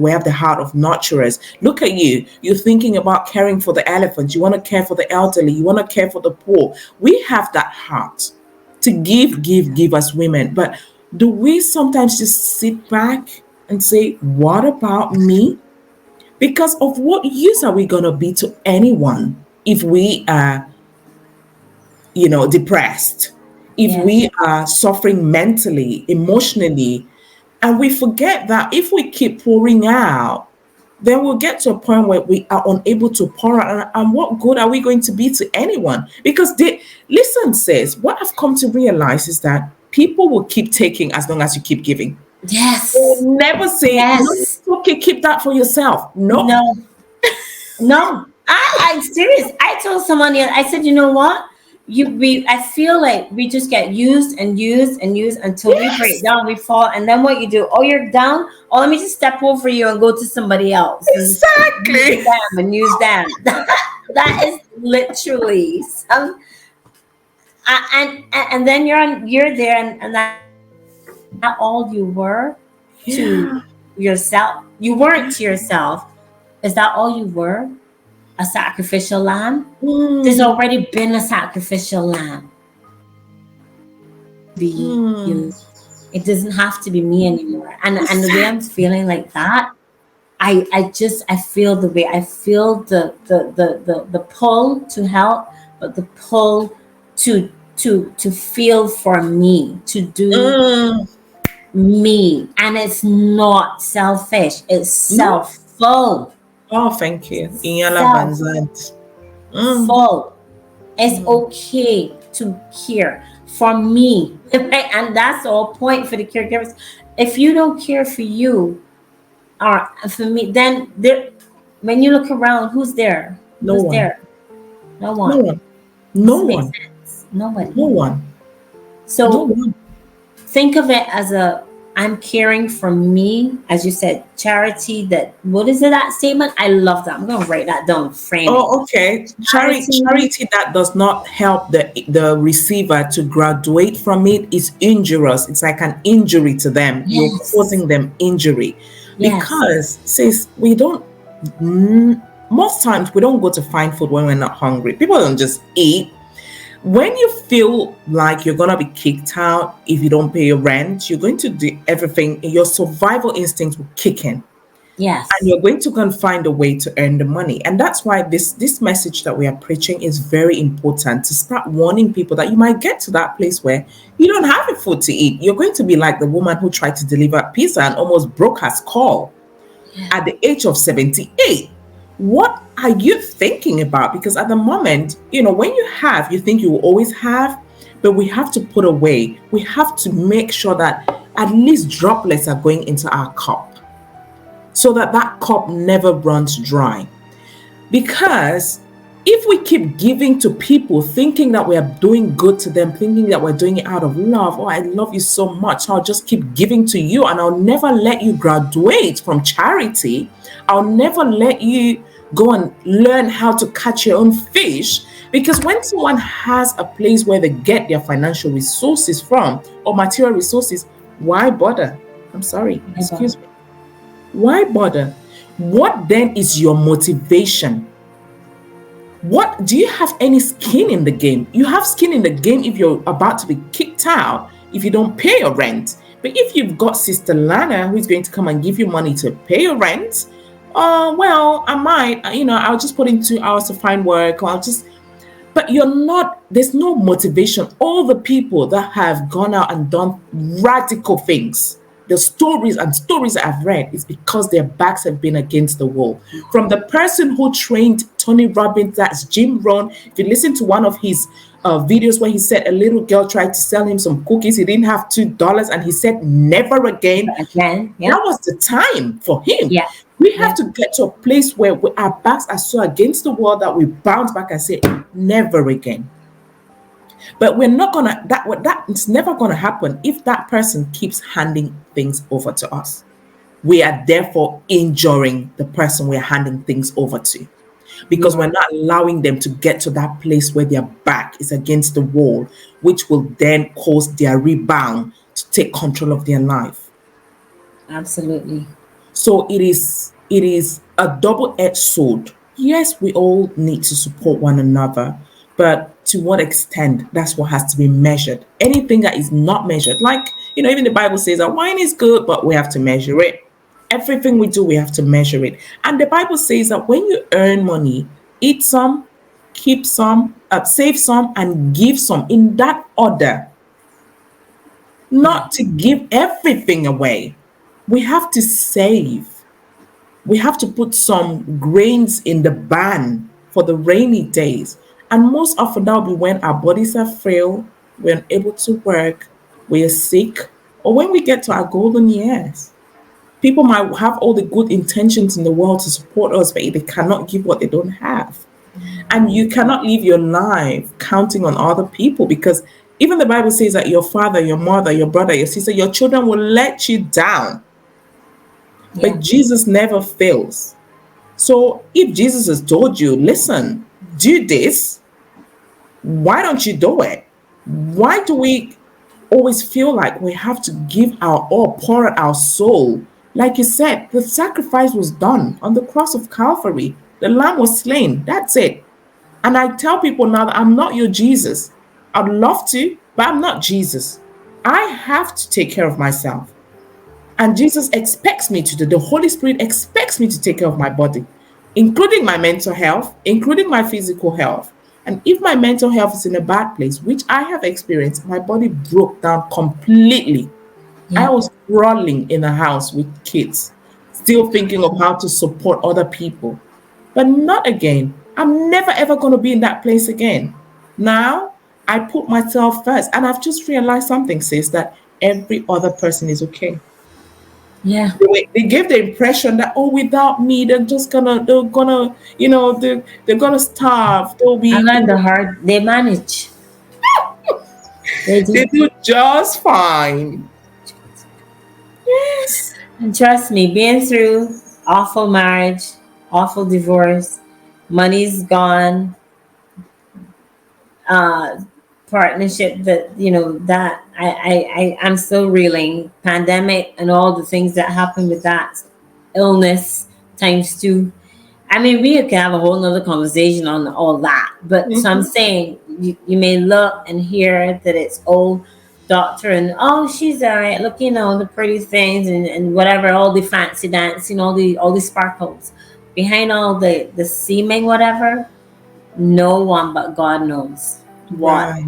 nurturers. Look at you. You're thinking about caring for the elephants. You want to care for the elderly. You want to care for the poor. We have that heart to give as women. But do we sometimes just sit back and say, what about me? Because of what use are we gonna be to anyone if we are depressed, if Yes. we are suffering mentally, emotionally, and we forget that if we keep pouring out, then we'll get to a point where we are unable to pour out. And what good are we going to be to anyone? Because listen, says, what I've come to realize is that people will keep taking as long as you keep giving. They Yes. will never say, no, Yes. it's okay, keep that for yourself. No. No. No. I'm serious. I told someone I said, you know what? I feel like we just get used and used and used until we break Yes, down, we fall, and then what you do? Oh, you're down. Oh, let me just step over you and go to somebody else and just use exactly. them and use them. That is literally some. And then you're there, and that all you were to Yeah. yourself. You weren't to yourself. Is that all you were? A sacrificial lamb? There's Mm, already been a sacrificial lamb. It doesn't have to be you. mm, It doesn't have to be me anymore. And the way I'm exactly. feeling like that, I feel the way I feel the pull to help, but the pull to feel for me, to do Mm. me. And it's not selfish, it's No. selfful. Oh, thank you. Inyala Selfful. Vanzant. Mm, It's mm, okay to care for me. Right? And that's the whole point for the caregivers. If you don't care for you or for me, then there, when you look around, who's there? no Who's one. there? No No one. one. No Does it make one. sense? Nobody. No one. No So one. think of it as a, I'm caring for me, as you said, charity. That, what is it, that statement? I love that. I'm gonna write that down, frame it. Oh, okay. Charity. Charity that does not help the receiver to graduate from it is injurious. It's like an injury to them. You're Yes. causing them injury. Yes. Because, sis, we don't, most times we don't go to find food when we're not hungry. People don't just eat. When you feel like you're gonna be kicked out if you don't pay your rent, you're going to do everything. Your survival instincts will kick in, and Yes. you're going to go and find a way to earn the money. And that's why this message that we are preaching is very important, to start warning people that you might get to that place where you don't have a food to eat. You're going to be like the woman who tried to deliver pizza and almost broke her skull Yeah. at the age of 78. What are you thinking about? Because at the moment, when you have, you think you will always have, but we have to put away. We have to make sure that at least droplets are going into our cup so that that cup never runs dry. Because if we keep giving to people thinking that we are doing good to them, thinking that we're doing it out of love, oh, I love you so much, I'll just keep giving to you and I'll never let you graduate from charity. I'll never let you go and learn how to catch your own fish. Because when someone has a place where they get their financial resources from or material resources, why bother? I'm sorry, Never. excuse me. Why bother? What then is your motivation? What do you have any skin in the game? You have skin in the game if you're about to be kicked out, if you don't pay your rent. But if you've got Sister Lana who's going to come and give you money to pay your rent, well, I might, I'll just put in 2 hours to find work, or I'll just, but there's no motivation. All the people that have gone out and done radical things, the stories and stories I've read, is because their backs have been against the wall. From the person who trained Tony Robbins, that's Jim Rohn. If you listen to one of his videos where he said a little girl tried to sell him some cookies, he didn't have $2, and he said, never again. Again. That Yeah. was the time for him. Yeah. We have Yeah. to get to a place where our backs are so against the wall that we bounce back and say, never again. But we're not gonna that it's never gonna happen if that person keeps handing things over to us. We are therefore injuring the person we're handing things over to, You because we're are. not allowing them to get to that place where their back is against the wall, which will then cause their rebound to take control of their life. Absolutely. So it is a double-edged sword. Yes, we all need to support one another, but to what extent? That's what has to be measured. Anything that is not measured, like even the Bible says that wine is good, but we have to measure it. Everything we do, we have to measure it. And the Bible says that when you earn money, eat some, keep some, save some, and give some in that order, Yeah. not to give everything away. We have to save. We have to put some grains in the barn for the rainy days. And most often that will be when our bodies are frail, we're unable to work, we're sick, or when we get to our golden years. People might have all the good intentions in the world to support us, but they cannot give what they don't have. And you cannot live your life counting on other people, because even the Bible says that your father, your mother, your brother, your sister, your children will let you down. Yeah. But Jesus never fails. So if Jesus has told you, listen, do this, why don't you do it? Why do we always feel like we have to give our all, pour out our soul? Like you said, the sacrifice was done on the cross of Calvary. The lamb was slain. That's it. And I tell people now that I'm not your Jesus. I'd love to, but I'm not Jesus. I have to take care of myself. And Jesus expects me to do, the Holy Spirit expects me to take care of my body, including my mental health, including my physical health. And if my mental health is in a bad place, which I have experienced, my body broke down completely. I Yeah. was crawling in a house with kids, still thinking of how to support other people. But not again. I'm never ever going to be in that place again. Now, I put myself first. And I've just realized something, sis, that every other person is okay. Yeah. They gave the impression that, oh, without me, they're gonna, they're gonna starve. I learned the hard. They manage. They They do. do just fine. Yes. And trust me, being through awful marriage, awful divorce, money's gone, uh, partnership that that I'm still reeling. Pandemic and all the things that happened with that, illness times two. I mean, we could have a whole nother conversation on all that. But so I'm Mhm. saying you may look and hear that it's old doctor and oh she's all right. Look, the pretty things and whatever, all the fancy dancing, all the sparkles. Behind all the seeming whatever, no one but God knows what Right.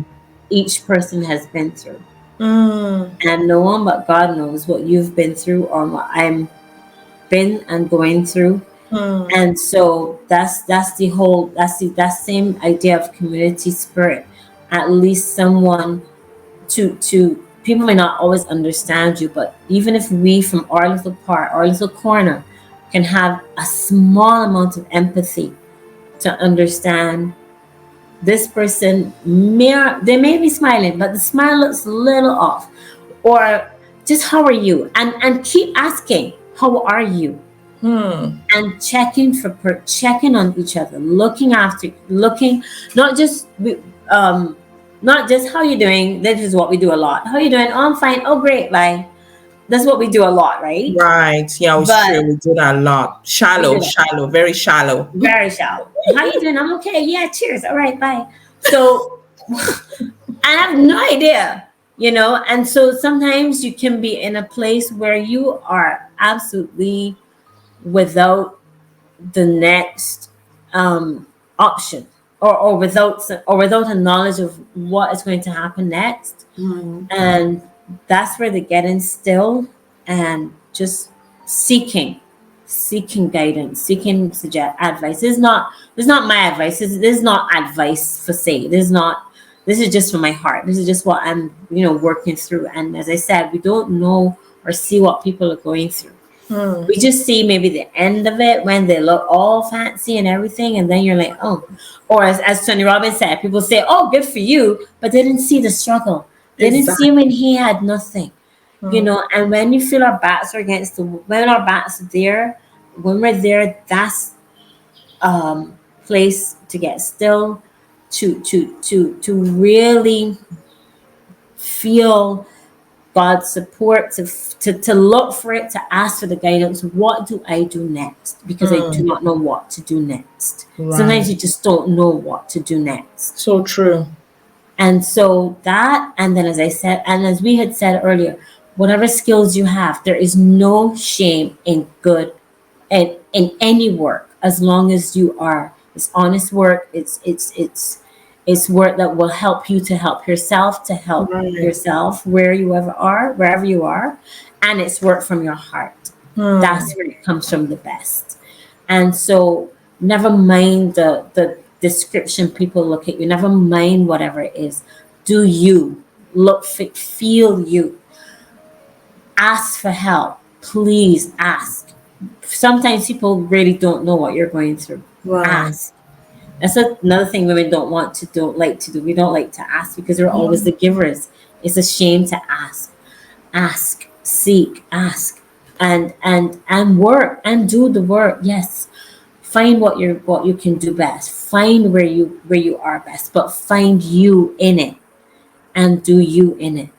each person has been through. Mm. And no one but God knows what you've been through or what I'm been and going through. Mm. And so that's the whole that's the that same idea of community spirit. At least someone to people may not always understand you, but even if we from our little part, our little corner, can have a small amount of empathy to understand this person, they may be smiling, but the smile looks a little off, or just how are you, and keep asking how are you, Hmm. and checking on each other, looking after, looking, not just um not just how you doing. This is what we do a lot. How you doing? Oh, I'm fine. Oh, great. Like that's what we do a lot, right? Right. Yeah, it's But true. We do that a lot. we Shallow, do that shallow, very shallow. very shallow. How you doing? I'm okay. Yeah, cheers. All right, bye. So I have no idea, and so sometimes you can be in a place where you are absolutely without the next option, or without a knowledge of what is going to happen next. Mm. And that's where they get in still and just seeking guidance, seeking suggest advice. This is not my advice. This is not advice for say. This is just from my heart. This is just what I'm working through. And as I said, we don't know or see what people are going through. We Mm. just see maybe the end of it when they look all fancy and everything, and then you're like, oh. Or as Tony Robbins said, people say, oh, good for you, but they didn't see the struggle. They didn't see when Exactly. he had nothing. Mm. And when you feel our backs are against the, when our backs are there, when we're there, that's place to get still, to really feel God's support, to look for it, to ask for the guidance. What do I do next? Because I do Mm. not know what to do next. Sometimes Right. you just don't know what to do next. So true. And so that, and then as I said, and as we had said earlier, whatever skills you have, there is no shame in good and in any work, as long as you are, it's honest work. It's work that will help you to help yourself, Right. wherever you are, and it's work from your heart. Hmm. That's where it comes from the best. And so never mind the description people look at you, never mind whatever it is. Do you look fit, feel you, ask for help, please ask. Sometimes people really don't know what you're going through. Right. Ask. That's another thing women don't like to do. We don't like to ask because we're always the givers. It's a shame to ask. Ask, seek, ask, and work and do the work. Yes, find what you can do best. Find where you are best, but find you in it and do you in it.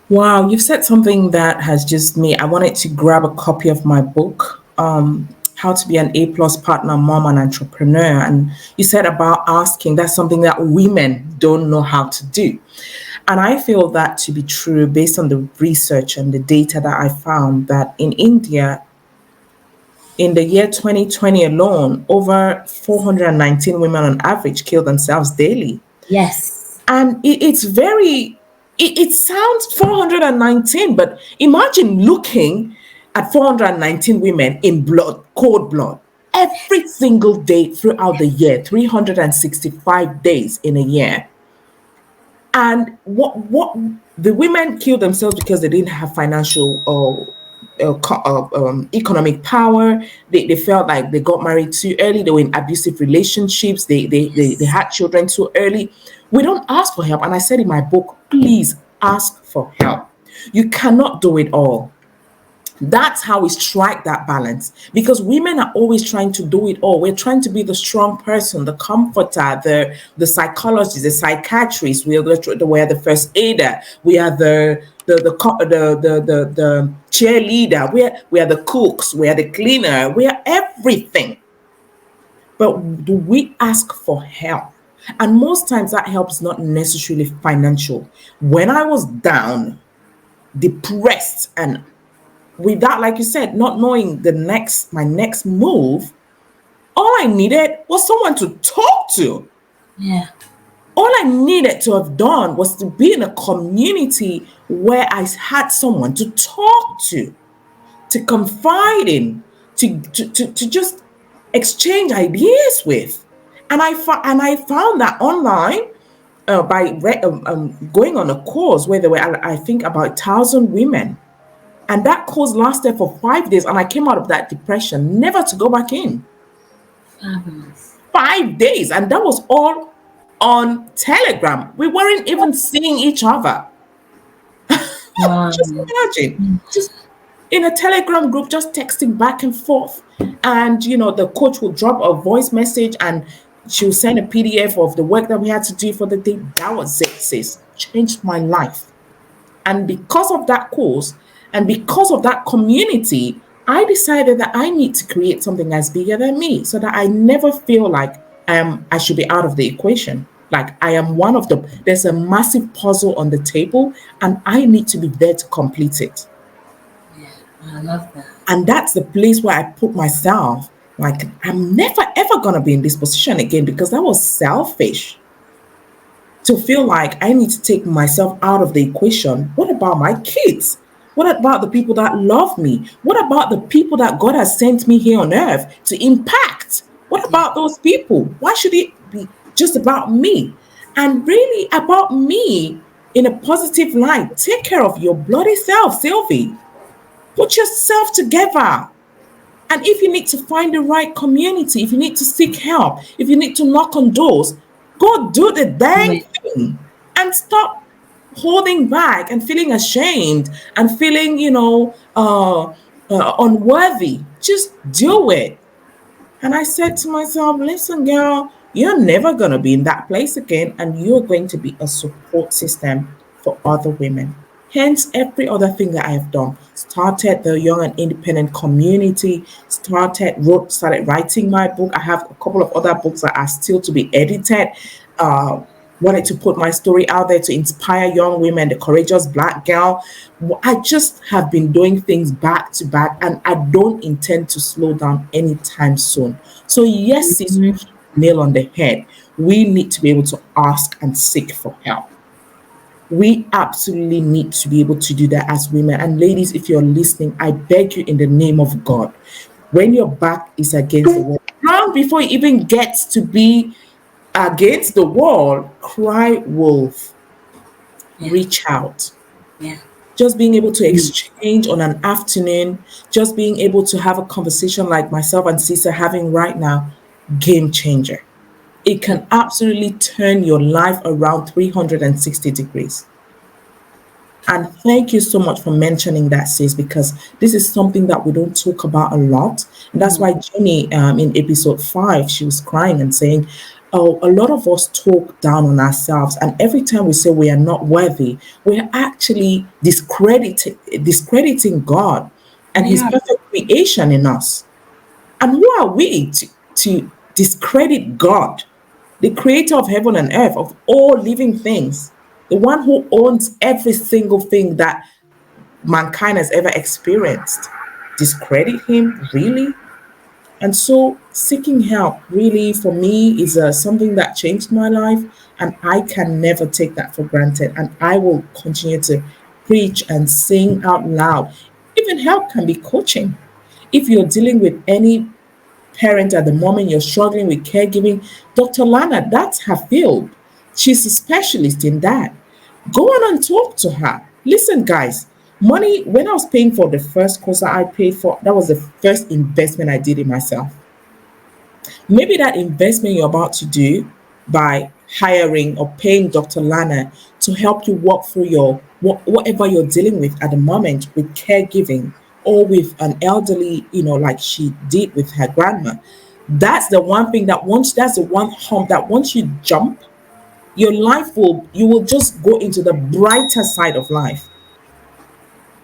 Wow, you've said something that has just me. I wanted to grab a copy of my book, How to Be an A Plus Partner, Mom, and Entrepreneur. And you said about asking, that's something that women don't know how to do. And I feel that to be true based on the research and the data that I found that in India, in the year 2020 alone, over 419 women on average kill themselves daily. Yes. And it's very, it sounds 419, but imagine looking at 419 women in blood, cold blood, every single day throughout the year, 365 days in a year. And what the women killed themselves because they didn't have financial or economic power. They felt like they got married too early. They were in abusive relationships. They Yes. had children too early. We don't ask for help. And I said in my book, please ask for help. You cannot do it all. That's how we strike that balance, because women are always trying to do it all. We're trying to be the strong person, the comforter, the psychologist, the psychiatrist. We are the first aider. We are the cheerleader. We are the cooks. We are the cleaner. We are everything. But do we ask for help? And most times that help is not necessarily financial. When I was down, depressed, and without, like you said, not knowing my next move, all I needed was someone to talk to. Yeah. All I needed to have done was to be in a community where I had someone to talk to confide in, to just exchange ideas with. And I found that online, going on a course where there were, I think, about 1,000 women. And that course lasted for 5 days. And I came out of that depression, never to go back in. Fabulous. 5 days. And that was all on Telegram. We weren't even seeing each other. Wow. Just imagine. Just in a Telegram group, just texting back and forth. And, the coach will drop a voice message and she'll send a PDF of the work that we had to do for the day. That was it, sis. Changed my life. And because of that course and because of that community, I decided that I need to create something that's bigger than me so that I never feel like I should be out of the equation. Like I am one of them. There's a massive puzzle on the table and I need to be there to complete it. Yeah. I love that. And that's the place where I put myself. Like I'm never ever gonna be in this position again because that was selfish. To feel like I need to take myself out of the equation. What about my kids? What about the people that love me? What about the people that God has sent me here on earth to impact? What Yeah. about those people? Why should it be just about me? And really about me in a positive light. Take care of your bloody self, Sylvie. Put yourself together. And if you need to find the right community, if you need to seek help, if you need to knock on doors, go do the Do dang it. thing and stop holding back and feeling ashamed and feeling, unworthy. Just do it. And I said to myself, listen, girl, you're never going to be in that place again, and you're going to be a support system for other women. Hence, every other thing that I have done. Started the Young and Independent Community, started writing my book. I have a couple of other books that are still to be edited. Uh, Wanted to put my story out there to inspire young women, the courageous Black girl. I just have been doing things back to back, and I don't intend to slow down anytime soon. So, yes, sis, you hit the nail on the head. We need to be able to ask and seek for help. We absolutely need to be able to do that as women. And ladies, if you're listening, I beg you in the name of God, when your back is against the wall, long before it even gets to be against the wall, cry wolf, Yeah. reach out. Yeah. Just being able to Mm. exchange on an afternoon, just being able to have a conversation like myself and Cisa having right now, game changer. It Yeah. can absolutely turn your life around 360 degrees. And thank you so much for mentioning that, sis, because this is something that we don't talk about a lot. And that's Mm. why Jenny, in episode 5, she was crying and saying, oh, a lot of us talk down on ourselves. And every time we say we are not worthy, we're actually discrediting God and We his are. perfect creation in us. And who are we to discredit God, the creator of heaven and earth, of all living things, the one who owns every single thing that mankind has ever experienced? Discredit him? Really? And so, seeking help really for me is something that changed my life, and I can never take that for granted. And I will continue to preach and sing out loud. Even help can be coaching. If you're dealing with any parent at the moment, you're struggling with caregiving, Dr. Lana, that's her field. She's a specialist in that. Go on and talk to her. Listen, guys, money, when I was paying for the first course that I paid for, that was the first investment I did in myself. Maybe that investment you're about to do by hiring or paying Dr. Lana to help you walk through whatever you're dealing with at the moment with caregiving or with an elderly, like she did with her grandma. That's the one thing that's the one hump that once you jump, you will just go into the brighter side of life.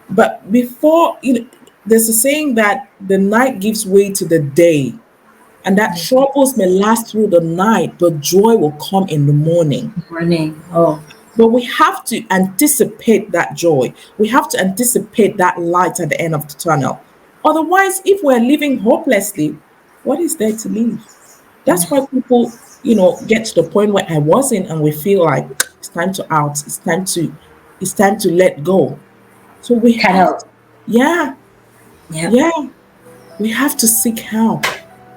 But there's a saying that the night gives way to the day, and that troubles may last through the night, but joy will come in the morning. Morning. Oh, But we have to anticipate that joy. We have to anticipate that light at the end of the tunnel. Otherwise, if we're living hopelessly, what is there to live? That's why people, get to the point where I was in and we feel like it's time to out. It's time to let go. So we cut have, out. yeah, Yep. yeah. We have to seek help.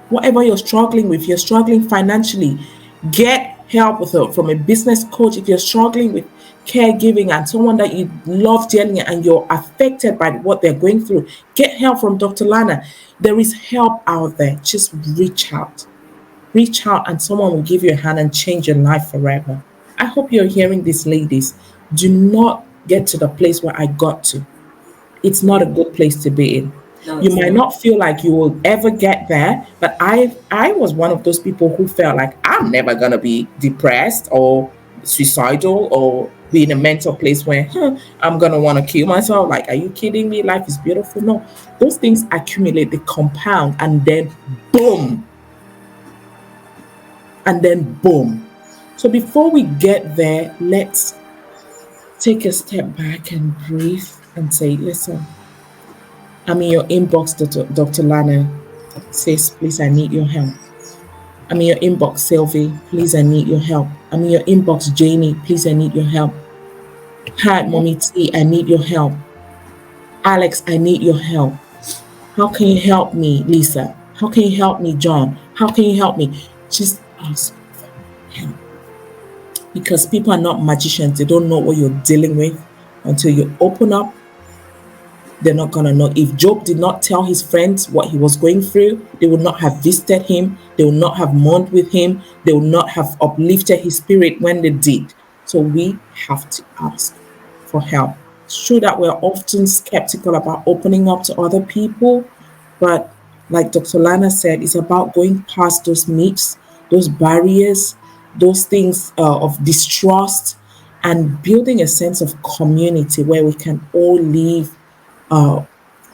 Whatever you're struggling with, you're struggling financially, get help from a business coach. If you're struggling with caregiving and someone that you love dearly and you're affected by what they're going through, get help from Dr. Lana. There is help out there. Just reach out. Reach out and someone will give you a hand and change your life forever. I hope you're hearing this, ladies. Do not get to the place where I got to. It's not a good place to be in. No, You it's might not. not feel like you will ever get there, but I was one of those people who felt like I'm never gonna be depressed or suicidal or be in a mental place where I'm gonna want to kill myself. Like, are you kidding me? Life is beautiful. No, those things accumulate, they compound, and then boom, and then boom. So before we get there, let's take a step back and breathe and say, listen, I'm in your inbox, Dr. Lana. Says, please, I need your help. I'm in your inbox, Sylvie. Please, I need your help. I'm in your inbox, Janie. Please, I need your help. Hi, Mommy T. I need your help. Alex, I need your help. How can you help me, Lisa? How can you help me, John? How can you help me? Just ask for help. Because people are not magicians. They don't know what you're dealing with until you open up. They're not going to know. If Job did not tell his friends what he was going through, they would not have visited him. They would not have mourned with him. They would not have uplifted his spirit when they did. So we have to ask for help. It's true that we're often skeptical about opening up to other people, but like Dr. Lana said, it's about going past those myths, those barriers, those things of distrust, and building a sense of community where we can all live uh,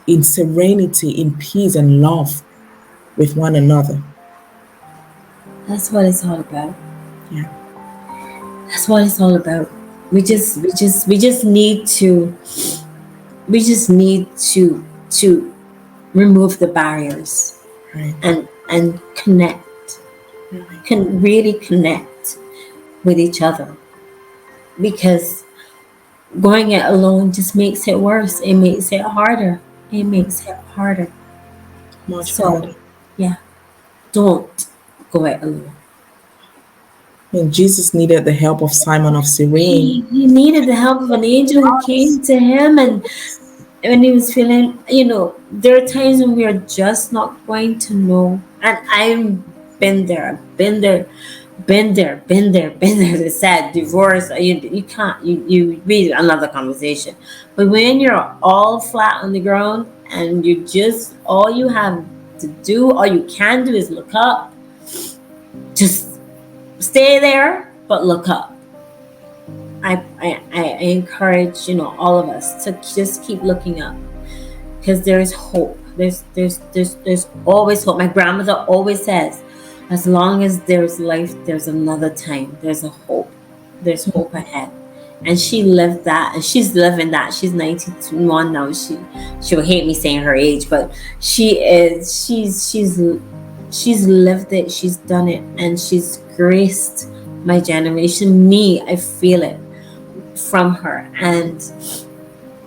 in serenity, in peace and love with one another. That's what it's all about. Yeah, That's what it's all about. We just need to. We just need to remove the barriers right, and connect. right, Can really connect with each other because Going it alone just makes it worse. It makes it harder. It makes it harder. Much So, harder. yeah, don't go it alone. And Jesus needed the help of Simon of Cyrene. He needed the help of an angel who came to him, and when he was feeling, there are times when we are just not going to know. And I've been there. I've been there, been there, been there, been there. The sad divorce. You can't. You read another conversation. But when you're all flat on the ground and you just all you have to do, all you can do is look up. Just stay there, but look up. I encourage all of us to just keep looking up, because there is hope. There's always hope. My grandmother always says, as long as there's life, there's another time. There's a hope. There's hope ahead. And she lived that, and she's living that. She's 91 now. She'll hate me saying her age, but she's lived it. She's done it, and she's graced my generation. Me, I feel it from her, and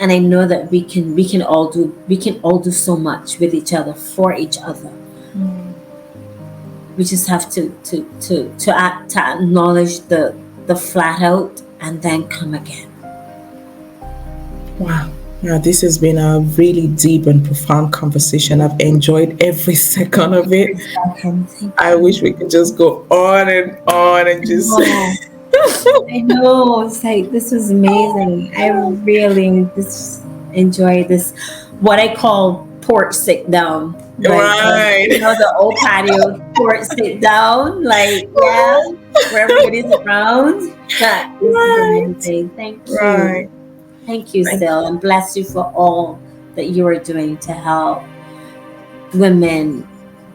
I know that we can all do so much with each other, for each other. We just have to acknowledge the flat out and then come again. Wow. Yeah, this has been a really deep and profound conversation. I've enjoyed every second of it. Thank I you. wish we could just go on and just. Oh, I know. It's like this was amazing. I really just enjoy this, what I call porch sit down, like Right. the old patio porch sit down, like, yeah, where everybody's around. This is Right. amazing. Thank you. Right. Thank you, Thank Sil, and bless you for all that you are doing to help women,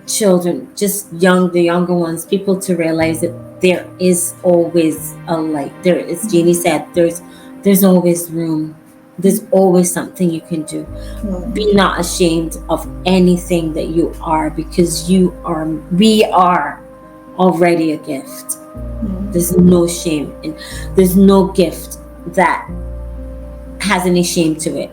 children, just the younger ones, people to realize that there is always a light. There, as Jeannie said, there's always room. There's always something you can do. you. Be not ashamed of anything that you are, because we are already a gift. There's no shame, and there's no gift that has any shame to it.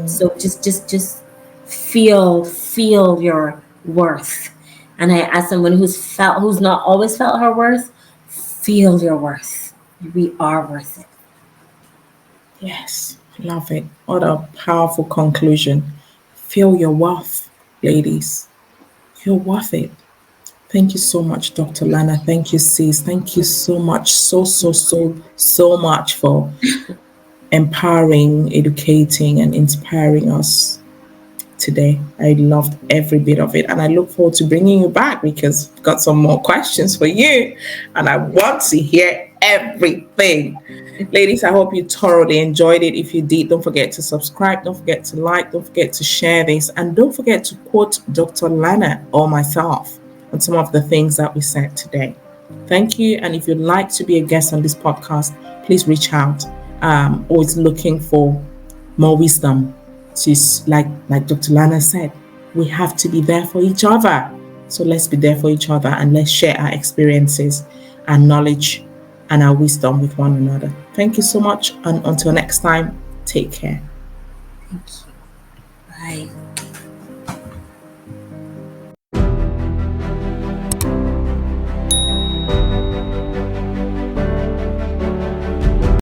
So just feel your worth. And as someone who's not always felt her worth, feel your worth. We are worth it. Yes, love it. What a powerful conclusion. Feel your worth, ladies. You're worth it. Thank you so much, Dr. Lana. Thank you, sis. Thank you so much, so much for empowering, educating, and inspiring us today. I loved every bit of it, and I look forward to bringing you back because I've got some more questions for you, and I want to hear everything. Ladies, I hope you thoroughly enjoyed it. If you did, don't forget to subscribe, don't forget to like, don't forget to share this, and don't forget to quote Dr. Lana or myself on some of the things that we said today. Thank you. And if you'd like to be a guest on this podcast, please reach out. Always looking for more wisdom. She's like Dr. Lana said, we have to be there for each other. So let's be there for each other and let's share our experiences and knowledge and our wisdom with one another. Thank you so much. And until next time, take care. Thank you. Bye.